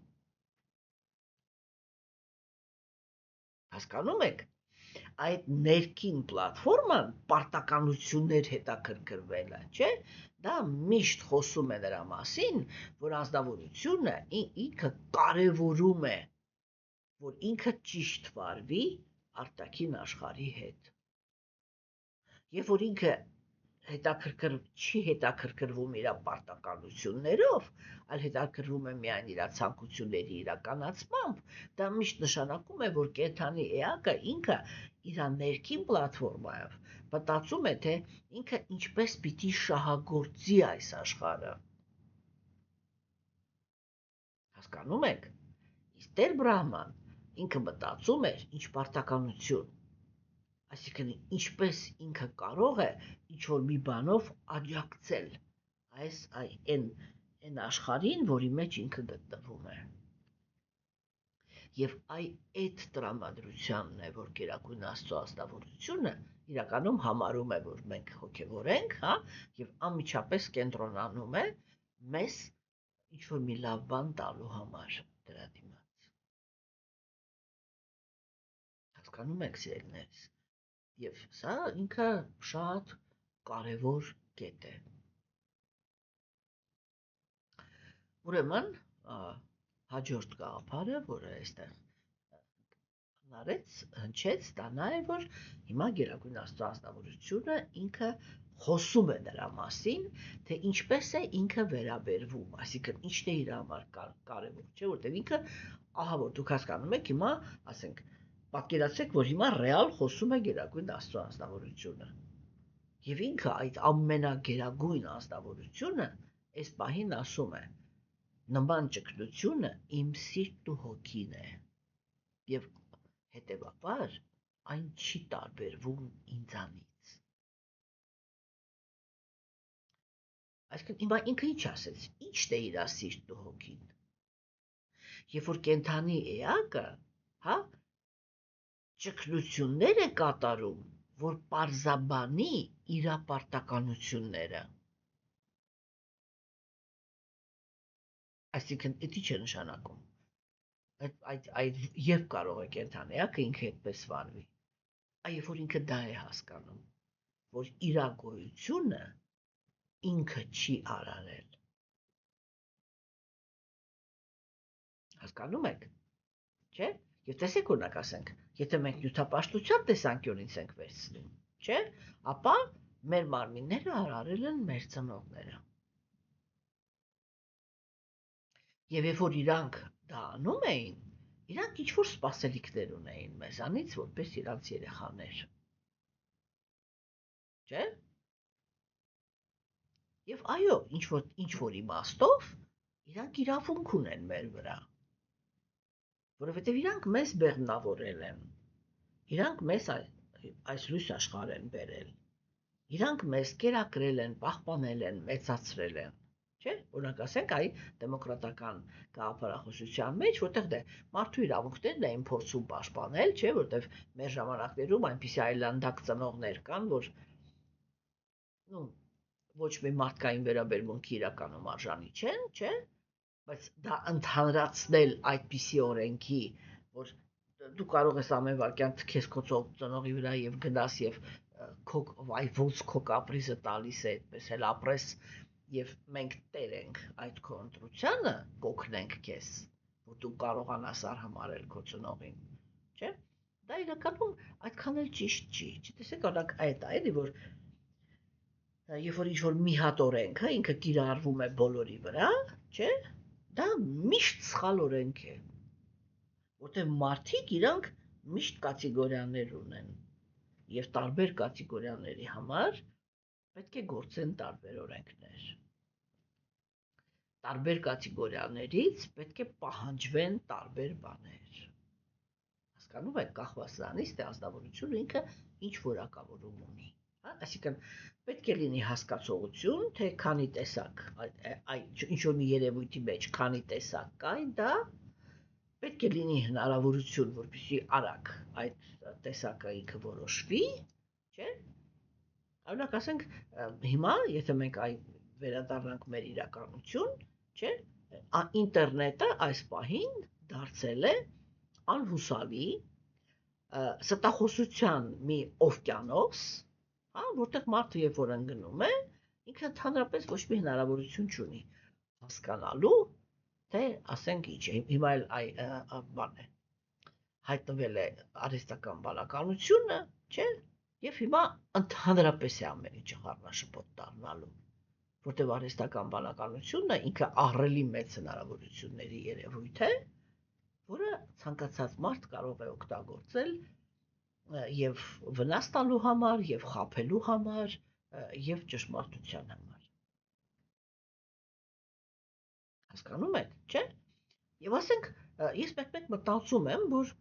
Հասկանում եք, այդ ներքին պլատֆորման պարտականություններ հետաքրքրվելը, չէ՞, դա միշտ խոսում է նրա մասին, որ անձնավորությունը ինքը կարևորում է, որ ինքը ճիշտ վարվի արտաքին աշխարհի հետ։ Եվ որ ինքը չի հետաքրքրվում իր պարտականություններով, այլ հետաքրքրվում է միայն իր ցանկությունների իրականացմամբ, դա միշտ նշանակում է, որ կենդանի էակը ինքը իր ներքին պլատֆորմայով մտածում է, թե ինքը ինչպես պիտի շահագործի այս աշխարհը։ Հասկանում եք։ Իսկ Տեր Բրահման ինքը մտածում էր ինչ պարտականություն, այսինքն ինչպես ինքը կարող է ինչ-որ մի բանով աջակցել այն աշխարհին, որի մեջ ինքը գտնվում է։ Եվ այդ տրամադրությանն է, որ Գերագույն Աստծո ազնվորությունը իրականում համարում է, որ մենք հոգևոր ենք, եւ անմիջապես կենտրոնանում է մեզ ինչ-որ մի լավ բան տալու համար դրա դիմաց։ Հասկանում եք, սիրելիներս։ Եվ սա ինքը շատ կարևոր կետ է։ Ուրեմն, հաջորդ գաղափարը, որը այստեղ հնչեց, դա նա է, որ հիմա Գերագույն Աստծո ազնվորությունը ինքը խոսում է նրա մասին, թե ինչպես է ինքը վերաբերվում, այսինքն ինչն է իր համար կարևոր, չէ՞, որտեղ ինքը, ահա որ դուք հասկանում եք, հիմա, ասենք, պատկերացրեք, որ հիմա ռեալ խոսում է Գերագույն Աստծո ազնվորությունը։ Եվ ինքը այդ ամենագերագույն ազնվորությունը այս պահին ասում է. նման ճգնությունը իմ սիրտն ու հոգին է։ Եվ հետևաբար այն չի տարբերվում ինձանից։ Այսինքն հիմա ինքը ինչ ասեց, ի՞նչն է իր սիրտն ու հոգին։ Երբ որ կենդանի էակը, ճգնություններ է կատարում, որ պարզաբանի իր պարտականությունները։ Այսինքն դա ինչ է նշանակում։ Այդ երբ կարող է կենդանեակը ինքը այդպես վարվի, երբ որ ինքը դա է հասկանում, որ իր գոյությունը ինքը չի արարել։ Հասկանում եք, չէ՞։ Եվ տեսեք օրինակ ասենք, եթե մենք նյութապաշտության տեսանկյունից ենք վերցնում, չէ՞, ապա մեր մարմինները արարել են մեր ծնողները։ Եվ երբ որ իրանք դա անում էին, իրանք ինչ-որ սպասելիքներ ունեին մեզանից, որպես իրանց երեխաներ։ Չէ՞։ Եվ այո, ինչ-որ իմաստով իրանք իրավունք ունեն մեր վրա, որովհետև իրանք մեզ բեղմնավորել են, իրանք մեզ այս լույս աշխարհ են բերել, իրանք մեզ կերակրել են, պահպանել են, մեծացրել են, չէ՞, օրինակ ասենք դեմոկրատական գաղափարախոսության մեջ, որտեղ դե մարդու իրավունքներն էին փորձում պաշտպանել, չէ, որտեղ մեր ժամանակներում այնպիսի այլանդակ ծնողներ կան, որ ոչ մի մարդկային վերաբերմունքի իրականում արժանի չեն, չէ, բայց դա ընդհանրացնել այդպիսի օրենքի, որ դու կարող ես ամեն վարքյան թքես քո ծնողի վրա եւ գնաս եւ ոնց քո կապրիզը տալիս է, այդպես էլ ապրես եւ մենք տեր ենք այդ քո ընտրությանը, կօգնենք քեզ, որ դու կարողանաս արհամարել քո ծնողին, չէ՞։ Դա իրականում այդքան էլ ճիշտ չի։ Չտեսեք, օրինակ այդ է, էլի որ երբ որ ինչ-որ մի հատ օրենք, ինքը կիրառվում է բոլորի վրա, չէ՞, դա միշտ սխալ օրենք է, որտեղ մարդիկ իրանք միշտ կատեգորիաներ ունեն եւ տարբեր կատեգորիաների համար պետք է գործեն տարբեր օրենքներ։ Տարբեր կատեգորիաներից պետք է պահանջվեն տարբեր բաներ։ Հասկանում եք, կախված նրանից, թե ազնվորությունը ինքը ինչ որակավորում ունի։ Այսինքն պետք է լինի հասկացողություն, թե քանի տեսակ ինչ-որ մի երևույթի մեջ քանի տեսակ կա դա, պետք է լինի հնարավորություն, որպեսզի արագ այդ տեսակը ինքը որոշվի, չէ՞։ Օրինակ ասենք, հիմա, եթե մենք վերադառնանք մեր իրականություն, չէ՞, ինտերնետը այս պահին դարձել է անհուսալի ստախոսության մի օվկիանոս, որտեղ մարդը երբ որ ընկնում է, ինքը ընդհանրապես ոչ մի հնարավորություն չունի հասկանալու, թե ասենք ինչ է, հիմա էլ բան է, հայտնվել է արհեստական բանականությունը, չէ՞, եւ հիմա ընդհանրապես է ամեն ինչը խառնաշփոթ դառնալու, որտեղ արհեստական բանականությունը ինքը ահռելի մեծ հնարավորությունների երևույթ է, որը ցանկացած մարդ կարող է օգտագործել եւ վնաս տալու համար, եւ խաբելու համար, եւ ճշմարտության համար։ Հասկանում եք, չէ՞։ Եվ ասենք, ես մեկ-մեկ մտածում եմ, որ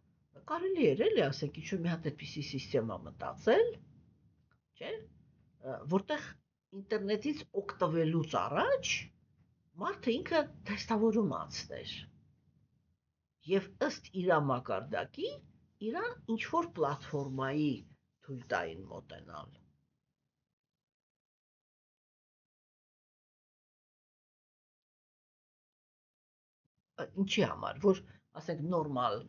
կարելի էր էլի, ասենք, ինչ-որ մի հատ այդպիսի սիստեմա մտածել, չէ՞, որտեղ ինտերնետից օգտվելուց առաջ մարդը ինքը թեստավորում անցներ եւ ըստ իր մակարդակի իրան ինչ-որ պլատֆորմայի թույլ տային մոտենալ։ Ինչի համար, որ ասենք նորմալ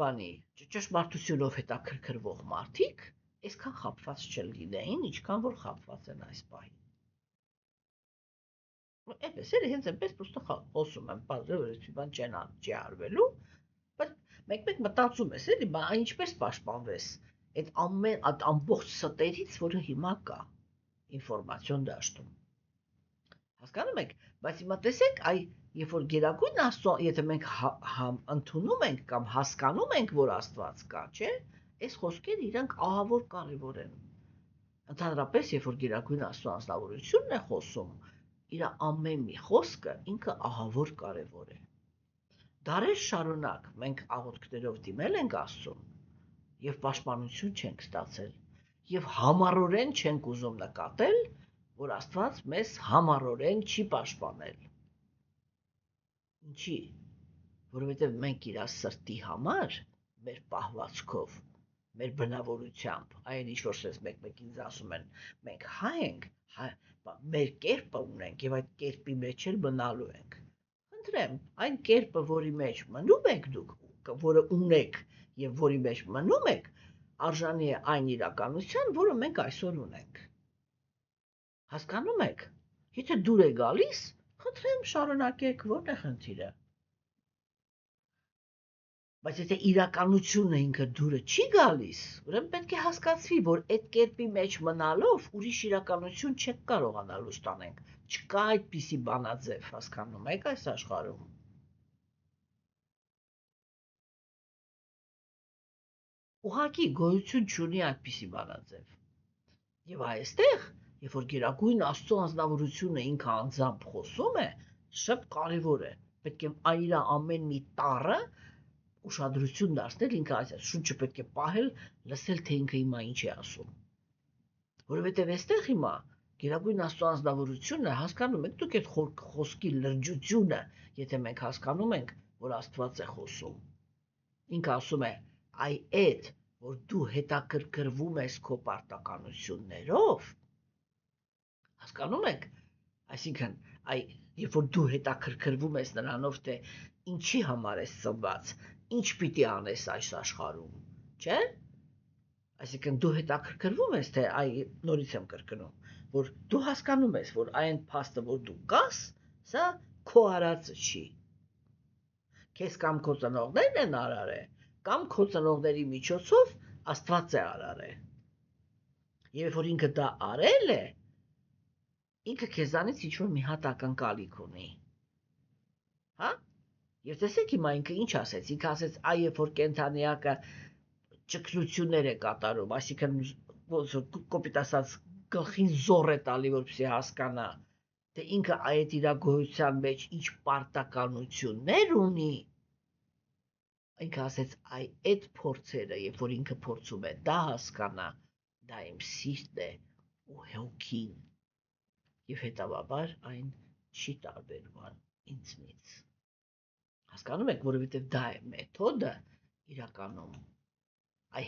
բանի ճշմարտությունով հետաքրքրվող մարդիկ այսքան խապված չլինեին, ինչքան որ խապված են այս պահին։ Էպես էլ հենց այնպես պրոստը խոսում եմ, բարձր բան չի արվելու, բայց մեկ-մեկ մտածում ես, էլի, բա ինչպես պաշտպանվես այդ ամբողջ ստերից, որը հիմա կա ինֆորմացիոն դաշտում։ Հասկանում եք, բայց հիմա տեսեք, երբ որ Գերագույն Աստծո, եթե մենք ընդունում ենք կամ հասկանում ենք, որ Աստված կա, չէ՞, այս խոսքերը իրանք ահավոր կարևոր են։ Ընդհանրապես, երբ որ Գերագույն Աստծո անձնավորությունն է խոսում, իր ամեն մի խոսքը ինքը ահավոր կարևոր է։ Դարեր շարունակ մենք աղոթքներով դիմել ենք Աստծուն եւ պաշտպանություն չենք ստացել եւ համառորեն չենք ուզում նկատել, որ Աստված մեզ համառորեն չի պաշտպանել։ Ինչի՞։ Որովհետև մենք իր սրտի համար, մեր պահվածքով, մեր բնավորությամբ, այն ինչ որ սենց մեկ-մեկ ինձ ասում են, մենք հայ ենք, մեր կերպը ունենք եւ այդ կերպի մեջ էլ մնալու ենք։ Խնդրեմ, այն կերպը, որի մեջ մնում եք դուք, որը ունեք եւ որի մեջ մնում եք, արժանի է այն իրականության, որը մենք այսօր ունենք։ Հասկանում եք։ Եթե դուր է գալիս, խնդրեմ շարունակեք, որն է խնդիրը։ Բայց եթե իրականությունը ինքը դուրը չի գալիս, ուրեմն պետք է հասկացվի, որ այդ կերպի մեջ մնալով ուրիշ իրականություն չեք կարողանա լույս տանենք։ Չկա այդպիսի բանաձև, հասկանում եք այս աշխարհում։ Ուղղակի գոյություն չունի այդպիսի բանաձև։ Եվ այստեղ, երբ որ Գերագույն Աստծո անձնավորությունը ինքը անձամբ խոսում է, շատ կարևոր է։ Պետք է իր ամեն մի տառը ուշադրություն դարձնել ինքը այս շունչը պետք է պահել, լսել թե ինքը հիմա ինչ է ասում։ Որովհետև այստեղ հիմա Գերագույն Աստծո անձնավորությունը հասկանում եք դուք այդ խոսքի լրջությունը, եթե մենք հասկանում ենք, որ Աստված է խոսում։ Ինքը ասում է, այդ որ դու հետաքրքրվում ես քո պարտականություններով, հասկանում եք, այսինքն, երբ որ դու հետաքրքրվում ես նրանով, թե ինչի համար ես ծնված, ինչ պիտի անես այս աշխարհում, չէ՞։ Այսինքն դու հետաքրքրվում ես, թե նորից եմ կրկնում, որ դու հասկանում ես, որ այն փաստը, որ դու կաս, սա քո արածը չի։ Քեզ կամ քո ծնողներն են արարել, կամ քո ծնողների միջոցով Աստված է արարել։ Եվ որ ինքը դա արել է, ինքը քեզանից ինչ-որ մի հատ ակնկալիք ունի։ Հա? Եվ տեսեք հիմա ինքը ինչ ասեց, ինքը ասեց, երբ որ կենդանիակը ճգնություններ է կատարում, այսինքն կոպիտ ասած գլխին զոռ է տալի, որպեսզի հասկանա, թե ինքը այդ իր գոյության մեջ ինչ պարտականություններ ունի, ինքը ասեց, այդ փորձերը, երբ որ ինքը փորձում է դա հասկանա, դա իմ սիրտն է ու հոգին, եւ հետաբաբար այն չի տարբերվում ինձնից։ Հասկանում եք, որովհետև դա է մեթոդը իրականում,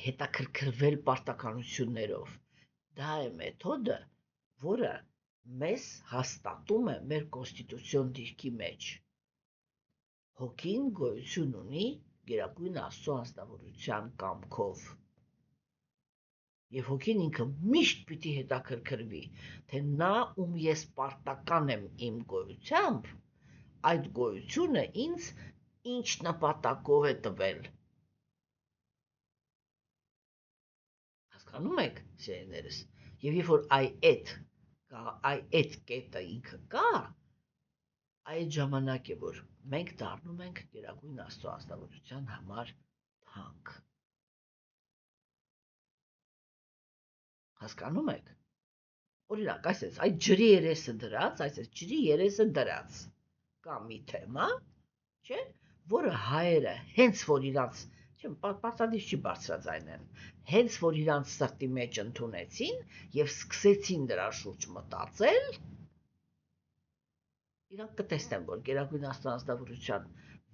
հետաքրքրվել պարտականություններով, դա է մեթոդը, որը մեզ հաստատում է մեր կոնստիտուցիոն դիրքի մեջ։ Հոգին գոյություն ունի Գերագույն Աստծո անձնավորության կամքով։ Եվ հոգին ինքը միշտ պիտի հետաքրքրվի, թե նա ում ես պարտական եմ իմ գոյությամբ, այդ գոյությունը ինձ ինչ նպատակով է տվել։ Հասկանում եք, սիրելիներս, եւ երբ որ այդ կետը ինքը կա, այդ ժամանակ է, որ մենք դառնում ենք Գերագույն Աստծո անձնավորության համար թանկ։ Հասկանում եք։ Օրինակ, այսպես, այդ ջրի երեսը դրած, կա մի թեմա, չէ, որը հայերը հենց որ իրանց, չէ, պարտադիր չի բարձրաձայնեն, հենց որ իրանց սրտի մեջ ընդունեցին եւ սկսեցին դրա շուրջ մտածել, իրանք կտեսնեն, որ Գերագույն Աստվածաշնչության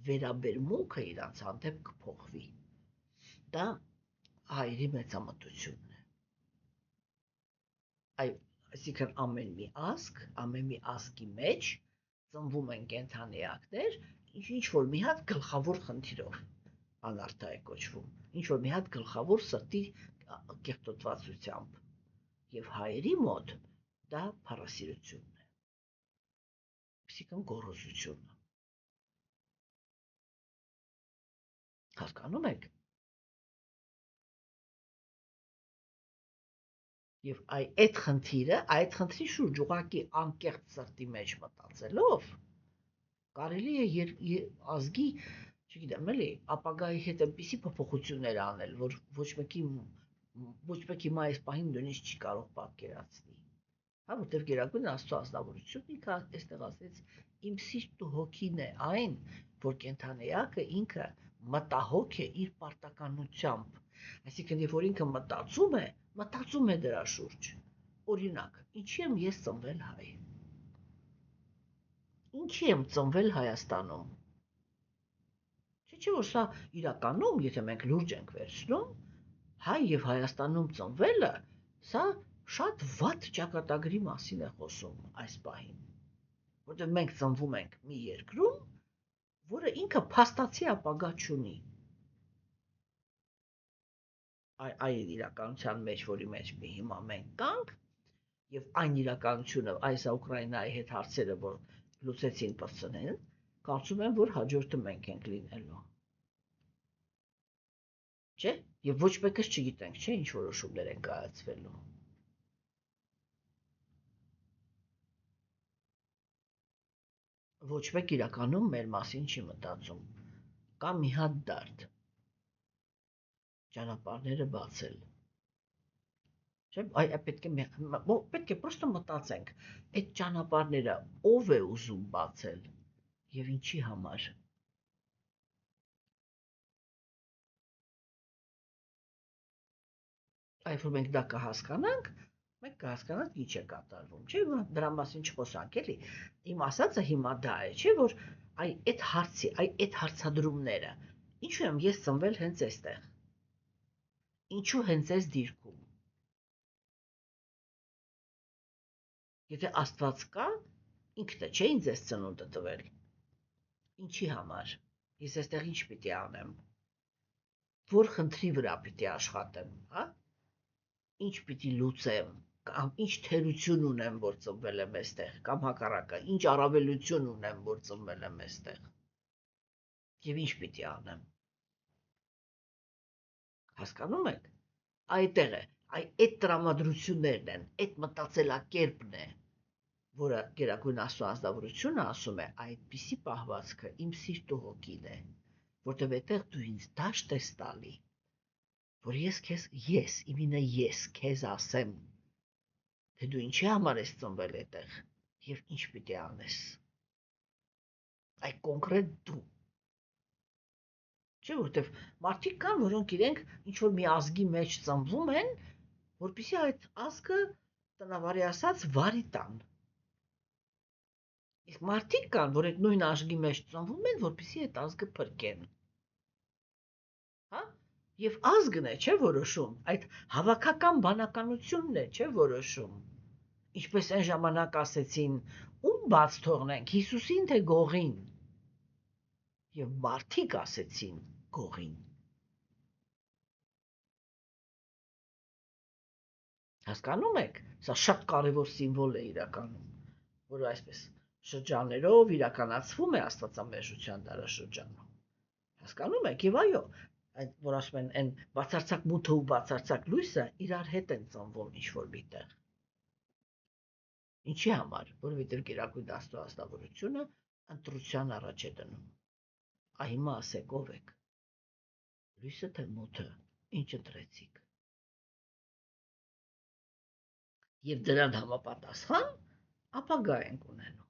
վերաբերմունքը իրանց հանդեպ կփոխվի։ Դա հայերի մեծամտությունն է։ Այսինքն ամեն մի ազգի մեջ ծնվում են կենդանիակներ, ինչ որ մի հատ գլխավոր խնդիրով անարդա է կոչվում, ինչ որ մի հատ գլխավոր սրտի կեղտոտվածությամբ, եւ հայերի մոտ դա փառասիրությունն է, այսինքն գոռոզությունը։ Հասկանում եք։ Եվ այդ խնդրի շուրջ ուղղակի անկեղծ սրտի մեջ մտածելով կարելի է ազգի, չգիտեմ, էլի, ապագայի հետ այնպիսի փոփոխություններ անել, որ ոչ մեկի մա այս պահին նույնիսկ չի կարող պատկերացնի։ Հա, որտեղ Գերագույն Աստծո ազնվորությունն ինքը այստեղ ասեց, իմ սիրտն ու հոգին է այն, որ կենդանիակը ինքը մտահոգ է իր պարտականությամբ։ Այսինքն, երբ որ ինքը մտածում է դրա շուրջ։ Օրինակ, ինչի եմ ես ծնվել հայ։ Ինչի եմ ծնվել Հայաստանում։ Չէ, որ սա իրականում, եթե մենք լուրջ ենք վերցնում, հայ եւ Հայաստանում ծնվելը, սա շատ վատ ճակատագրի մասին է խոսում այս պահին։ Որտեղ մենք ծնվում ենք մի երկրում, որը ինքը փաստացի ապագա չունի։ Այն իրականության մեջ, որի մեջ մի հիմա մենք կանք, եւ այն իրականությունը, այս Ուկրաինայի հետ հարցերը, որ լուծեցին պրծնեն, կարծում եմ, որ հաջորդը մենք ենք լինելու։ Չէ՞, եւ ոչ մեկս չգիտենք, չէ՞, ինչ որոշումներ են կայացվելու։ Ոչ մեկ իրականում մեր մասին չի մտածում։ Կա մի հատ դարդ։ Ճանապարհները բացել։ Չէ՞, պետք է պրոստը մտածենք, այդ ճանապարհները ով է ուզում բացել եւ ինչի համար։ Այլ որ մենք դա կհասկանանք, մենք կհասկանանք ինչ է կատարվում, չէ՞, դրա մասին չխոսանք, էլի։ Իմ ասածը հիմա դա է, չէ՞, որ այդ հարցադրումները, ինչու եմ ես ծնվել հենց այստեղ։ Ինչու հենց այս դիրքում։ Եթե Աստված կա, ինքն է, չէ՞, ինձ այս ծնունդը տվել։ Ինչի համար։ Ես այստեղ ինչ պիտի անեմ։ Որ խնդրի վրա պիտի աշխատեմ, հա։ Ինչ պիտի լուծեմ, կամ ինչ թերություն ունեմ, որ ծնվել եմ այստեղ, կամ հակառակը, ինչ առավելություն ունեմ, որ ծնվել եմ այստեղ։ Եվ ինչ պիտի անեմ։ Հասկանում եք։ Այդտեղ է, այդ տրամադրություններն են, այդ մտածելակերպն է, որը Գերագույն Աստծո ազնվորությունը ասում է, այդպիսի պահվածքը իմ սիրտ ու հոգին է, որտեղ այդտեղ դու ինձ դաշտ ես տալի, որ ես քեզ ասեմ, թե դու ինչի համար ես ծնվել այդտեղ եւ ինչ պիտի անես։ Այդ կոնկրետ դու։ Չէ, որտեղ մարդիկ կան, որոնք իրենք ինչ որ մի ազգի մեջ ծնվում են, որպեսզի այդ ազգը տնավարի ասած վարի տան։ Իսկ մարդիկ կան, որ այդ նույն ազգի մեջ ծնվում են, որպեսզի այդ ազգը փրկեն։ Հա? Եվ ազգն է, չէ, որոշում, այդ հավաքական բանականությունն է, չէ, որոշում։ Ինչպես այն ժամանակ ասեցին, ում բաց թողնենք, Հիսուսին թե գողին։ Եվ մարդիկ ասեցին գողին։ Հասկանում եք, սա շատ կարևոր սիմվոլ է իրականում, որը այսպես շրջաններով իրականացվում է Աստվածամերժության դարաշրջանում։ Հասկանում եք, եւ այո, այդ որ ասում են այն բացարձակ մութը ու բացարձակ լույսը իրար հետ են ծնվում ինչ-որ միտեղ։ Ինչի համար, որովհետեւ Գերագույն Աստծո ազնվորությունը ընտրության առաջ է դնում։ Հիմա ասեք ով եք։ Լույսը թե մութը, ինչ ընտրեցիք։ Եվ դրան համապատասխան ապագա ենք ունենում։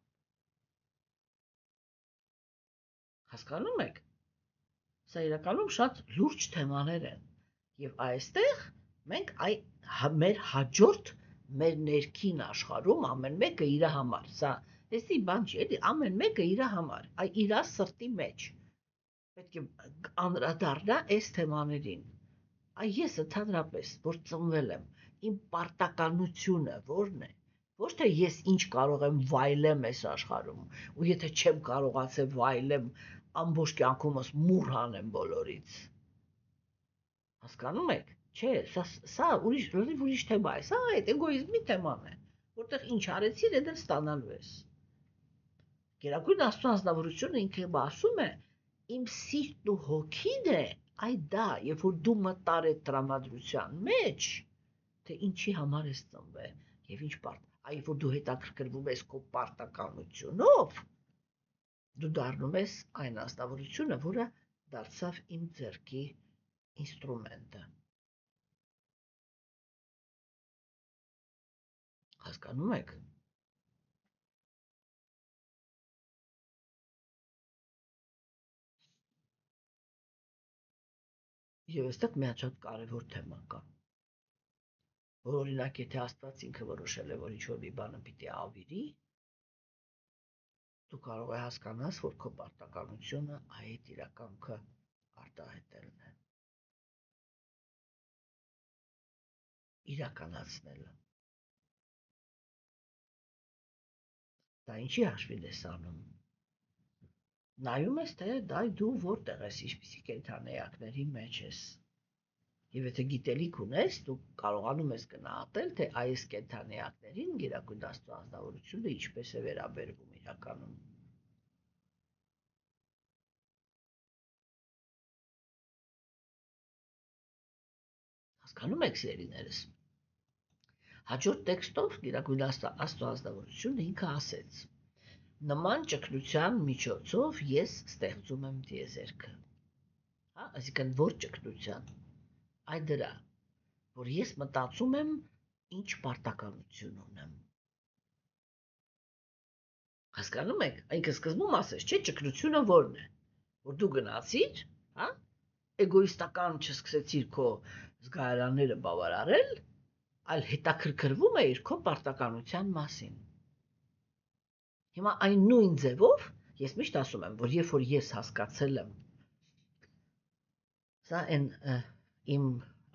Հասկանում եք։ Սա իրականում շատ լուրջ թեմաներ են։ Եվ այստեղ մենք մեր հաջորդ մեր ներքին աշխարհում ամեն մեկը իր համար, սա էսի բան չի, էլի ամեն մեկը իր համար, իր սրտի մեջ պետք է անդրադառնա այս թեմաներին։ Ես ընդհանրապես, որ ծնվել եմ, իմ պարտականությունը որն է, ոչ թե ես ինչ կարող եմ վայելեմ այս աշխարհում, ու եթե չեմ կարողացել վայելեմ, ամբողջ կյանքումս մուռ հանեմ բոլորից։ Հասկանում եք։ Չէ, սա ուրիշ թեմա է, սա այդ էգոիզմի թեման է, որտեղ ինչ արեցիր, այդ էլ ստանալու ես։ Գերագույն Աստծո ազնվորությունը ինքը ասում է, իմ սիրտն ու հոգին է, դա, երբ որ դու մտար այդ տրամադրության մեջ, թե ինչի համար ես ծնվել եւ ինչ երբ որ դու հետաքրքրվում ես քո պարտականությունով, դու դառնում ես այն ազնվորությունը, որը դարձավ իմ ձեռքի ինստրումենտը։ Հասկանում եք։ Եվ այստեղ մի հատ շատ կարևոր թեմա կա, որ օրինակ եթե Աստված ինքը որոշել է, որ ինչ-որ մի բանը պիտի ավիրի, դու կարող ես հասկանաս, որ քո պարտականությունը այդ իրականքը արտահայտելն է, իրականացնելը։ Դա ինչի հաշվին ես անում։ Նայում ես, թե դու որտեղ ես, ինչպիսի կենդանեակների մեջ ես։ Եվ եթե գիտելիք ունես, դու կարողանում ես գնահատել, թե այս կենդանեակներին Գերագույն Աստծո ազնվորությունը ինչպես է վերաբերվում իրականում։ Հասկանում եք, սիրելիներս։ Հաջորդ տեքստով Գերագույն Աստծո ազնվորությունը ինքը ասեց. նման ճգնության միջոցով ես ստեղծում եմ տիեզերքը։ Այսինքն որ ճգնության, դրա, որ ես մտածում եմ ինչ պարտականություն ունեմ։ Հասկանում եք, ինքը սկզբում ասեց, չէ, ճգնությունը որն է, որ դու գնացիր, էգոիստական չսկսեցիր քո զգայարանները բավարարել, այլ հետաքրքրվում էիր քո պարտականության մասին։ Հիմա այն նույն ձևով ես միշտ ասում եմ, որ երբ որ ես հասկացել եմ, սա իմ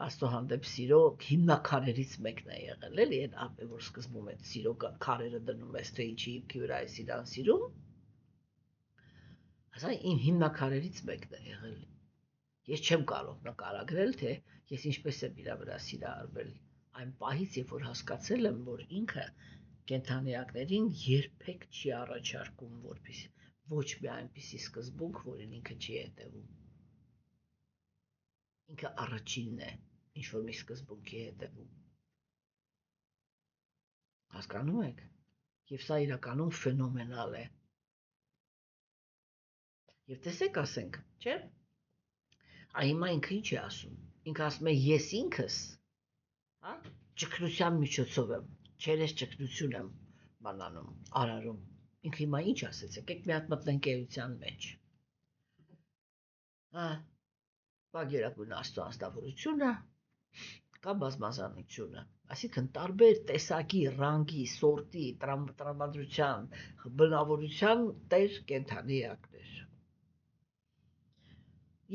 Աստծո հանդեպ սիրո հիմնակարերից մեկն է եղել, էլի այն որ սկզբում այդ սիրո քարերը դնում ես, թե ինչի հիմքի վրա ես իրան սիրում, սա իմ հիմնակարերից մեկն է եղել։ Ես չեմ կարող նկարագրել, թե ես ինչպես եմ իր վրա սիրահարվել այն պահից, երբ որ հասկացել եմ, որ ինքը կենդանեակներին երբեք չի առաջարկում, որպեսզի ոչ մի այնպիսի սկզբունք, որին ինքը չի հետևում։ Ինքը առաջինն է, ինչ որ մի սկզբունքի հետևում։ Հասկանում եք։ Եվ սա իրականում ֆենոմենալ է։ Եվ տեսեք, ասենք, չէ՞։ Հիմա ինքը ինչ է ասում։ Ինքը ասում է ես ինքս, ճգնության միջոցով եմ, չերես ճգնություն եմ բանանում, արարում։ Ինքը հիմա ինչ ասեց, եկեք մի հատ մտնենք էության մեջ։ Կա Գերագույն Աստծո ազնվորությունը, կա բազմազանությունը, այսինքն տարբեր տեսակի, ռանգի, սորտի, տրամադրության, բնավորության տեր կենդանիակներ։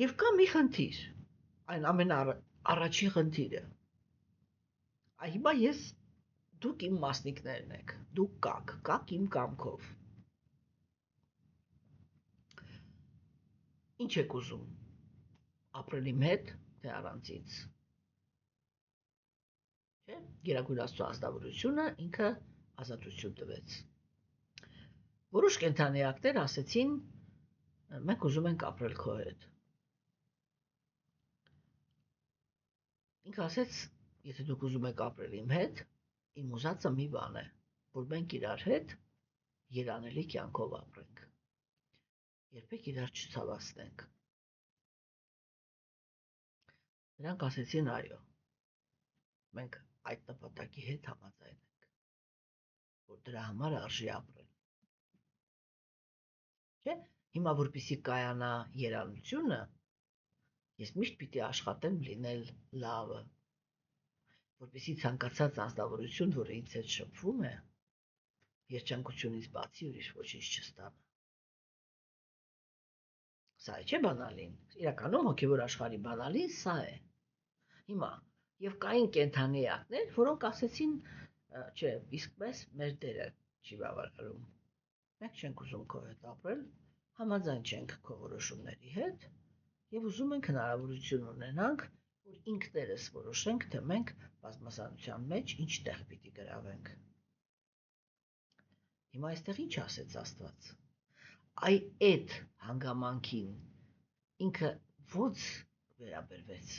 Եվ կա մի խնդիր, այն ամենաառաջին խնդիրը։ Հիմա դուք իմ մասնիկներն եք, դուք կաք իմ կամքով։ Ինչ եք ուզում, ապրել իմ հետ, թե առանցից։ Չէ, Գերագույն Աստծո ազնվորությունը ինքը ազատություն տվեց։ Որոշ կենդանիակներ ասեցին, մենք ուզում ենք ապրել քո հետ։ Ինքը ասեց, եթե դուք ուզում եք ապրել իմ հետ, իմ ուզածը մի բան է, որ մենք իրար հետ երանելի կյանքով ապրենք։ Երբեք իրար չցավացնենք։ Նրանք ասեցին այո, մենք այդ նպատակի հետ համաձայն ենք, որ դրա համար արժի ապրել։ Չէ, Հիմա որպեսզի կայանա երանությունը, ես միշտ պիտի աշխատեմ լինել լավը, որպեսզի ցանկացած անձնավորություն, որը ինձ հետ շփվում է, երջանկությունից բացի ուրիշ ոչինչ չստանա։ Սա չէ բանալին, իրականում հոգևոր աշխարհի բանալին սա է։ Հիմա եւ կային կենդանի էակներ, որոնք ասեցին, չէ, իսկ մեր դերը չի բավարարում։ Մենք չենք ուզում քո հետ ապրել, համաձայն չենք քո որոշումների հետ եւ ուզում ենք հնարավորություն ունենանք, որ ինքներս որոշենք, թե մենք բազմազանության մեջ ինչ տեղ պիտի գրավենք։ Հիմա այստեղ ինչ ասեց Աստված։ Այդ հանգամանքին ինքը ոնց վերաբերվեց։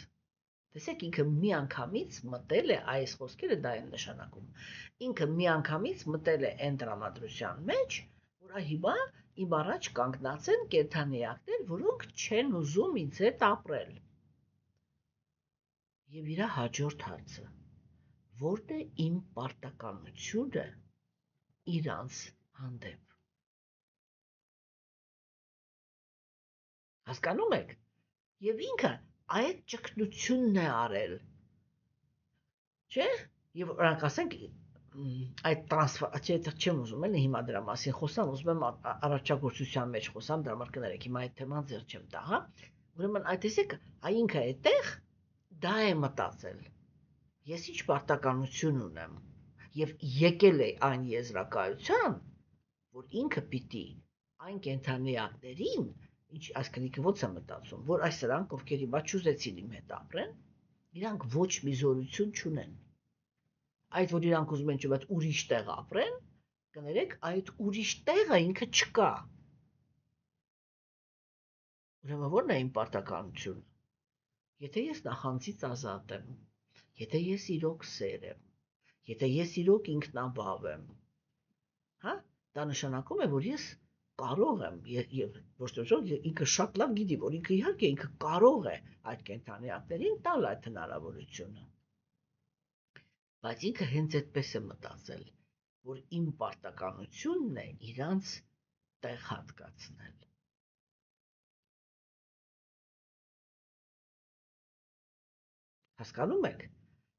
Տեսեք, ինքը միանգամից մտել է, այս խոսքերը դա են նշանակում։ Ինքը միանգամից մտել է այն տրամադրության մեջ, որ հիմա իմ առաջ կանգնած են կենդանիակներ, որոնք չեն ուզում ինձ հետ ապրել։ Եվ իր հաջորդ հարցը. որն է իմ պարտականությունը իրանց հանդեպ։ Հասկանում եք։ Եվ ինքը այդ ճգնությունն է արել։ Չէ՞։ Եվ նրանք ասենք այդ չեմ ուզում էլի հիմա դրա մասին խոսամ, ուզում եմ առաջագործության մեջ խոսամ, դրա համար կներեք, հիմա այդ թեման ձեռ չեմ տա, հա։ Ուրեմն այդ տեսեք, ինքը այդտեղ դա է մտածել։ Ես ինչ պարտականություն ունեմ եւ եկել է այն եզրակայության, որ ինքը պիտի այն կենդանիակներին, ինչ այսքանիկը ոնց է մտածում, որ այս սրանք, ովքեր հիմա չուզեցին իմ հետ ապրեն, իրանք ոչ մի զորություն չունեն։ Այդ որ իրանք ուզում են ճիշտ ուրիշ տեղ ապրեն, կներեք, այդ ուրիշ տեղը ինքը չկա։ Ուրեմն ո՞րն է իմ պարտականությունը։ Եթե ես նախանձից ազատ եմ, եթե ես իրոք սեր եմ, եթե ես իրոք ինքնաբավ եմ, հա, դա նշանակում է, որ ես կարող եմ եւ ոչ թե ինքը շատ լավ գիտի, որ ինքը իհարկե ինքը կարող է այդ կենդանիակներին տալ այդ հնարավորությունը։ Բայց ինքը հենց այդպես է մտածել, որ իմ պարտականությունն է իրանց տեղ հատկացնել։ Հասկանում եք։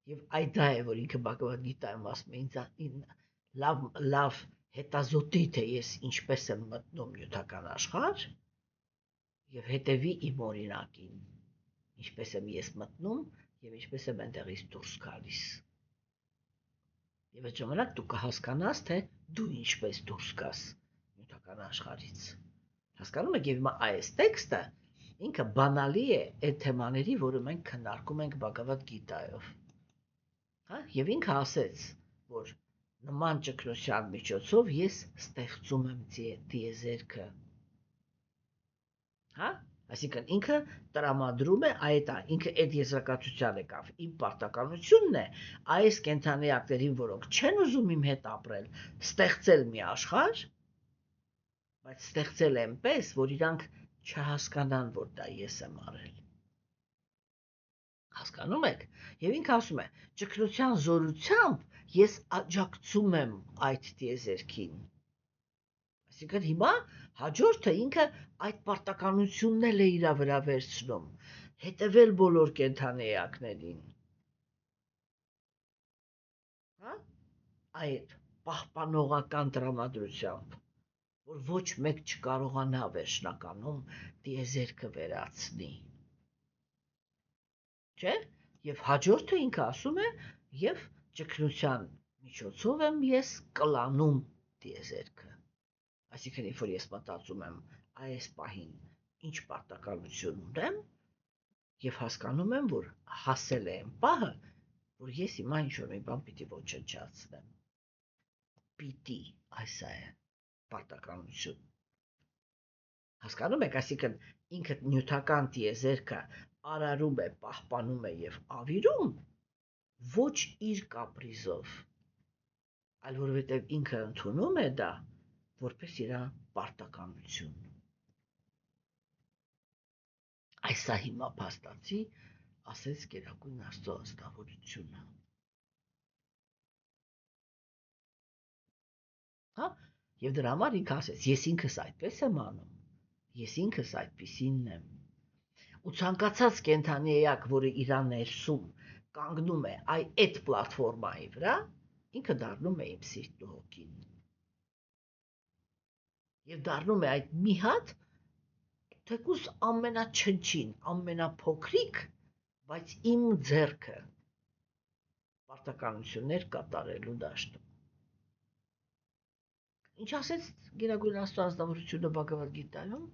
Եվ այդ դա է, որ ինքը Բhagavad Gita-ում ասում է ինձ լավ հետազոտի, թե ես ինչպես եմ մտնում նյութական աշխարհ եւ հետեւի իմ օրինակին, ինչպես եմ ես մտնում եւ ինչպես եմ այնտեղից դուրս գալիս։ Եվ այդ ժամանակ դու կհասկանաս, թե դու ինչպես դուրս գաս նյութական աշխարհից։ Հասկանում եք, եւ հիմա այս տեքստը ինքը բանալի է այդ թեմաների, որը մենք քննարկում ենք Bhagavad Gita-ով։ Հա, եւ ինքը ասեց, որ նման ճգնության միջոցով ես ստեղծում եմ տիեզերքը։ Հա, այսինքն ինքը տրամադրում է ինքը այդ եզրակացության եկավ։ Իմ պարտականությունն է այս կենդանիակներին, որոնք չեն ուզում իմ հետ ապրել, ստեղծել մի աշխարհ, բայց ստեղծել այնպես, որ իրանք չհասկանան, որ դա ես եմ արել։ Հասկանում եք։ Եվ ինքը ասում է, ճգնության զորությամբ ես աջակցում եմ այդ տիեզերքին։ Այսինքն հիմա հաջորդը ինքը այդ պարտականությունն էլ է իր վրա վերցնում, հետևել բոլոր կենդանի էակներին։ Հա? Այդ պահպանողական տրամադրությամբ, որ ոչ մեկ չկարողանա վերջնականում տիեզերքը վերացնի։ Չէ՞։ Եվ հաջորդը ինքը ասում է, եւ ճգնության միջոցով եմ ես կլանում տիեզերքը։ Այսինքն, երբ որ ես մտածում եմ այս պահին ինչ պարտականություն ունեմ, եւ հասկանում եմ, որ հասել է այն պահը, որ ես հիմա ինչ-որ մի բան պիտի ոչնչացնեմ։ Պիտի, այսա է պարտականություն։ Հասկանում եք, այսինքն ինքը նյութական տիեզերքը արարում է, պահպանում է եւ ավիրում ոչ իր կապրիզով, այլ որովհետեւ ինքը ընդունում է դա որպես իր պարտականություն։ Այսա հիմա փաստացի ասեց Գերագույն Աստծո աստավորությունը։ Հա, եւ դրա համար ինքը ասեց, ես ինքս այդպես եմ անում։ Ես ինքս այդպիսինն եմ։ Ու ցանկացած կենդանի էակ, որը իր ներսում կանգնում է այդ պլատֆորմայի վրա, ինքը դառնում է իմ սիրտն ու հոգին։ Եվ դառնում է այդ մի հատ, թեկուզ ամենաչնչին, ամենափոքրիկ, բայց իմ ձեռքը պարտականություններ կատարելու դաշտում։ Ինչ ասեց Գերագույն Աստծո ազնվորությունը Բհագավադ Գիտայում,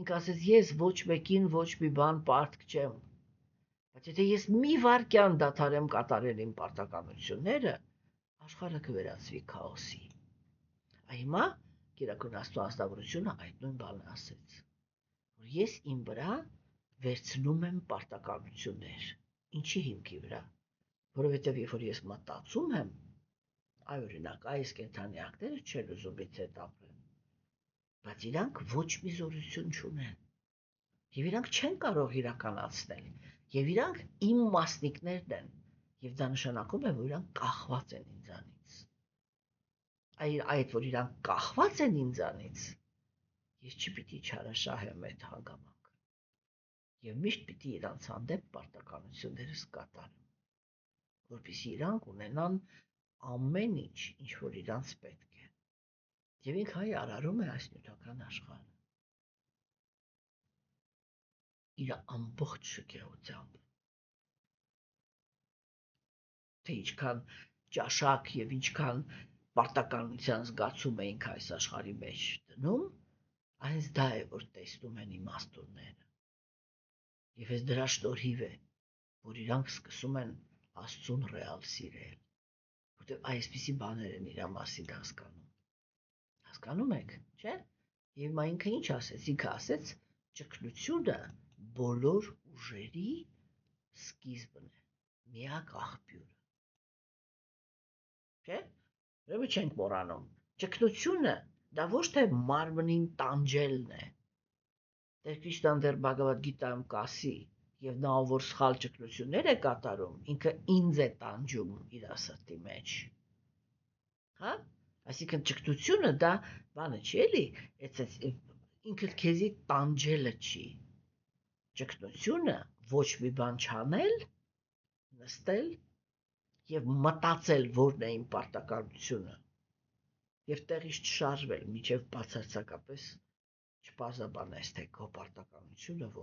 ինքը ասեց, ես ոչ մեկին ոչ մի բան պարտք չեմ, բայց եթե ես մի վայրկյան դադարեմ կատարել իմ պարտականությունները, աշխարհը կվերածվի քաոսի։ Հիմա Գերագույն Աստծո ազնվորությունը այդ նույն բանը ասեց, որ ես իմ վրա վերցնում եմ պարտականություններ։ Ինչի հիմքի վրա։ Որովհետև երբ որ ես մտածում եմ, օրինակ, այս կենդանիակները չեն ուզում ինձ հետ ապրել, բայց իրանք ոչ մի զորություն չունեն, եւ իրանք չեն կարող իրականացնել, եւ իրանք իմ մասնիկներն են, եւ դա նշանակում է, որ իրանք կախված են ինձանից։ Այդ որ իրանք կախված են ինձանից, ես չպիտի չարաշահեմ այդ հանգամանքը, եւ միշտ պիտի իրանց հանդեպ պարտականություններս կատարեմ, որպեսզի իրանք ունենան ամեն ինչ, ինչ որ իրանց պետք է։ Եվ ինքը արարում է այս նյութական աշխարհը։ Իր ամբողջ շքեղությամբ։ Թե ինչքան ճաշակ եւ ինչքան պարտականության զգացում էինք այս աշխարհի մեջ դնում, այս դա է, որ տեսնում են իմաստունները։ Եվ այս դրա շնորհիվ է, որ իրանք սկսում են Աստծուն ռեալ սիրել, որտեղ այսպիսի բաներ են իր մասին հասկանում։ Հասկանում եք, չէ՞։ Եվ մա ինքը ինչ ասեց։ Ինքը ասեց, ճգնությունը բոլոր ուժերի սկիզբն է, միակ աղբյուրը։ Չէ՞։ Ուրեմն չենք մոռանում։ Ճգնությունը դա ոչ թե մարմնին տանջելն է։ Տեր Քրիստոն դեռ Բհագավադ Գիտայում կասի, եւ նա ով որ սխալ ճգնություններ է կատարում, ինքը ինձ է տանջում իր սրտի մեջ։ Հա? Այսինքն ճգնությունը դա բանը չի էլի, ինքդ քեզի տանջելը չի։ Ճգնությունը ոչ մի բան չանել, նստել եւ մտածել որն է իմ պարտականությունը եւ տեղից չշարժվել, միջև բացարձակապես չպարզաբանես, թե քո պարտականությունը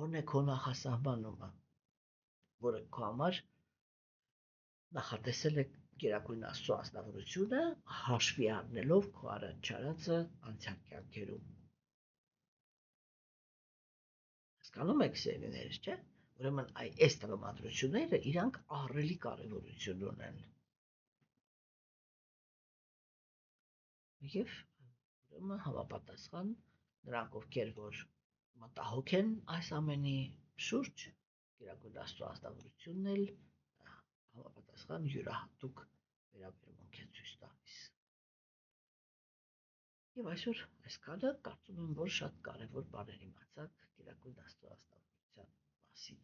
որն է քո նախասահմանումը, որը քո համար նախատեսել է Գերագույն Աստծո ազնվորությունը, հաշվի առնելով քո առաջարածը անցյալ կյանքերում։ Հասկանում եք, սերունդներս, չէ՞։ Ուրեմն այս տրամադրությունները իրանք ահռելի կարևորություն ունեն։ Եվ ուրեմն համապատասխան նրանք, ովքեր որ մտահոգ են այս ամենի շուրջ, Գերագույն Աստծո ազնվորությունն էլ համապատասխան յուրահատուկ վերաբերմունք է ցույց տալիս։ Եվ այսօր այսքանը կարծում եմ, որ շատ կարևոր բաներ իմացաք Գերագույն Աստծո ազնվորության մասին։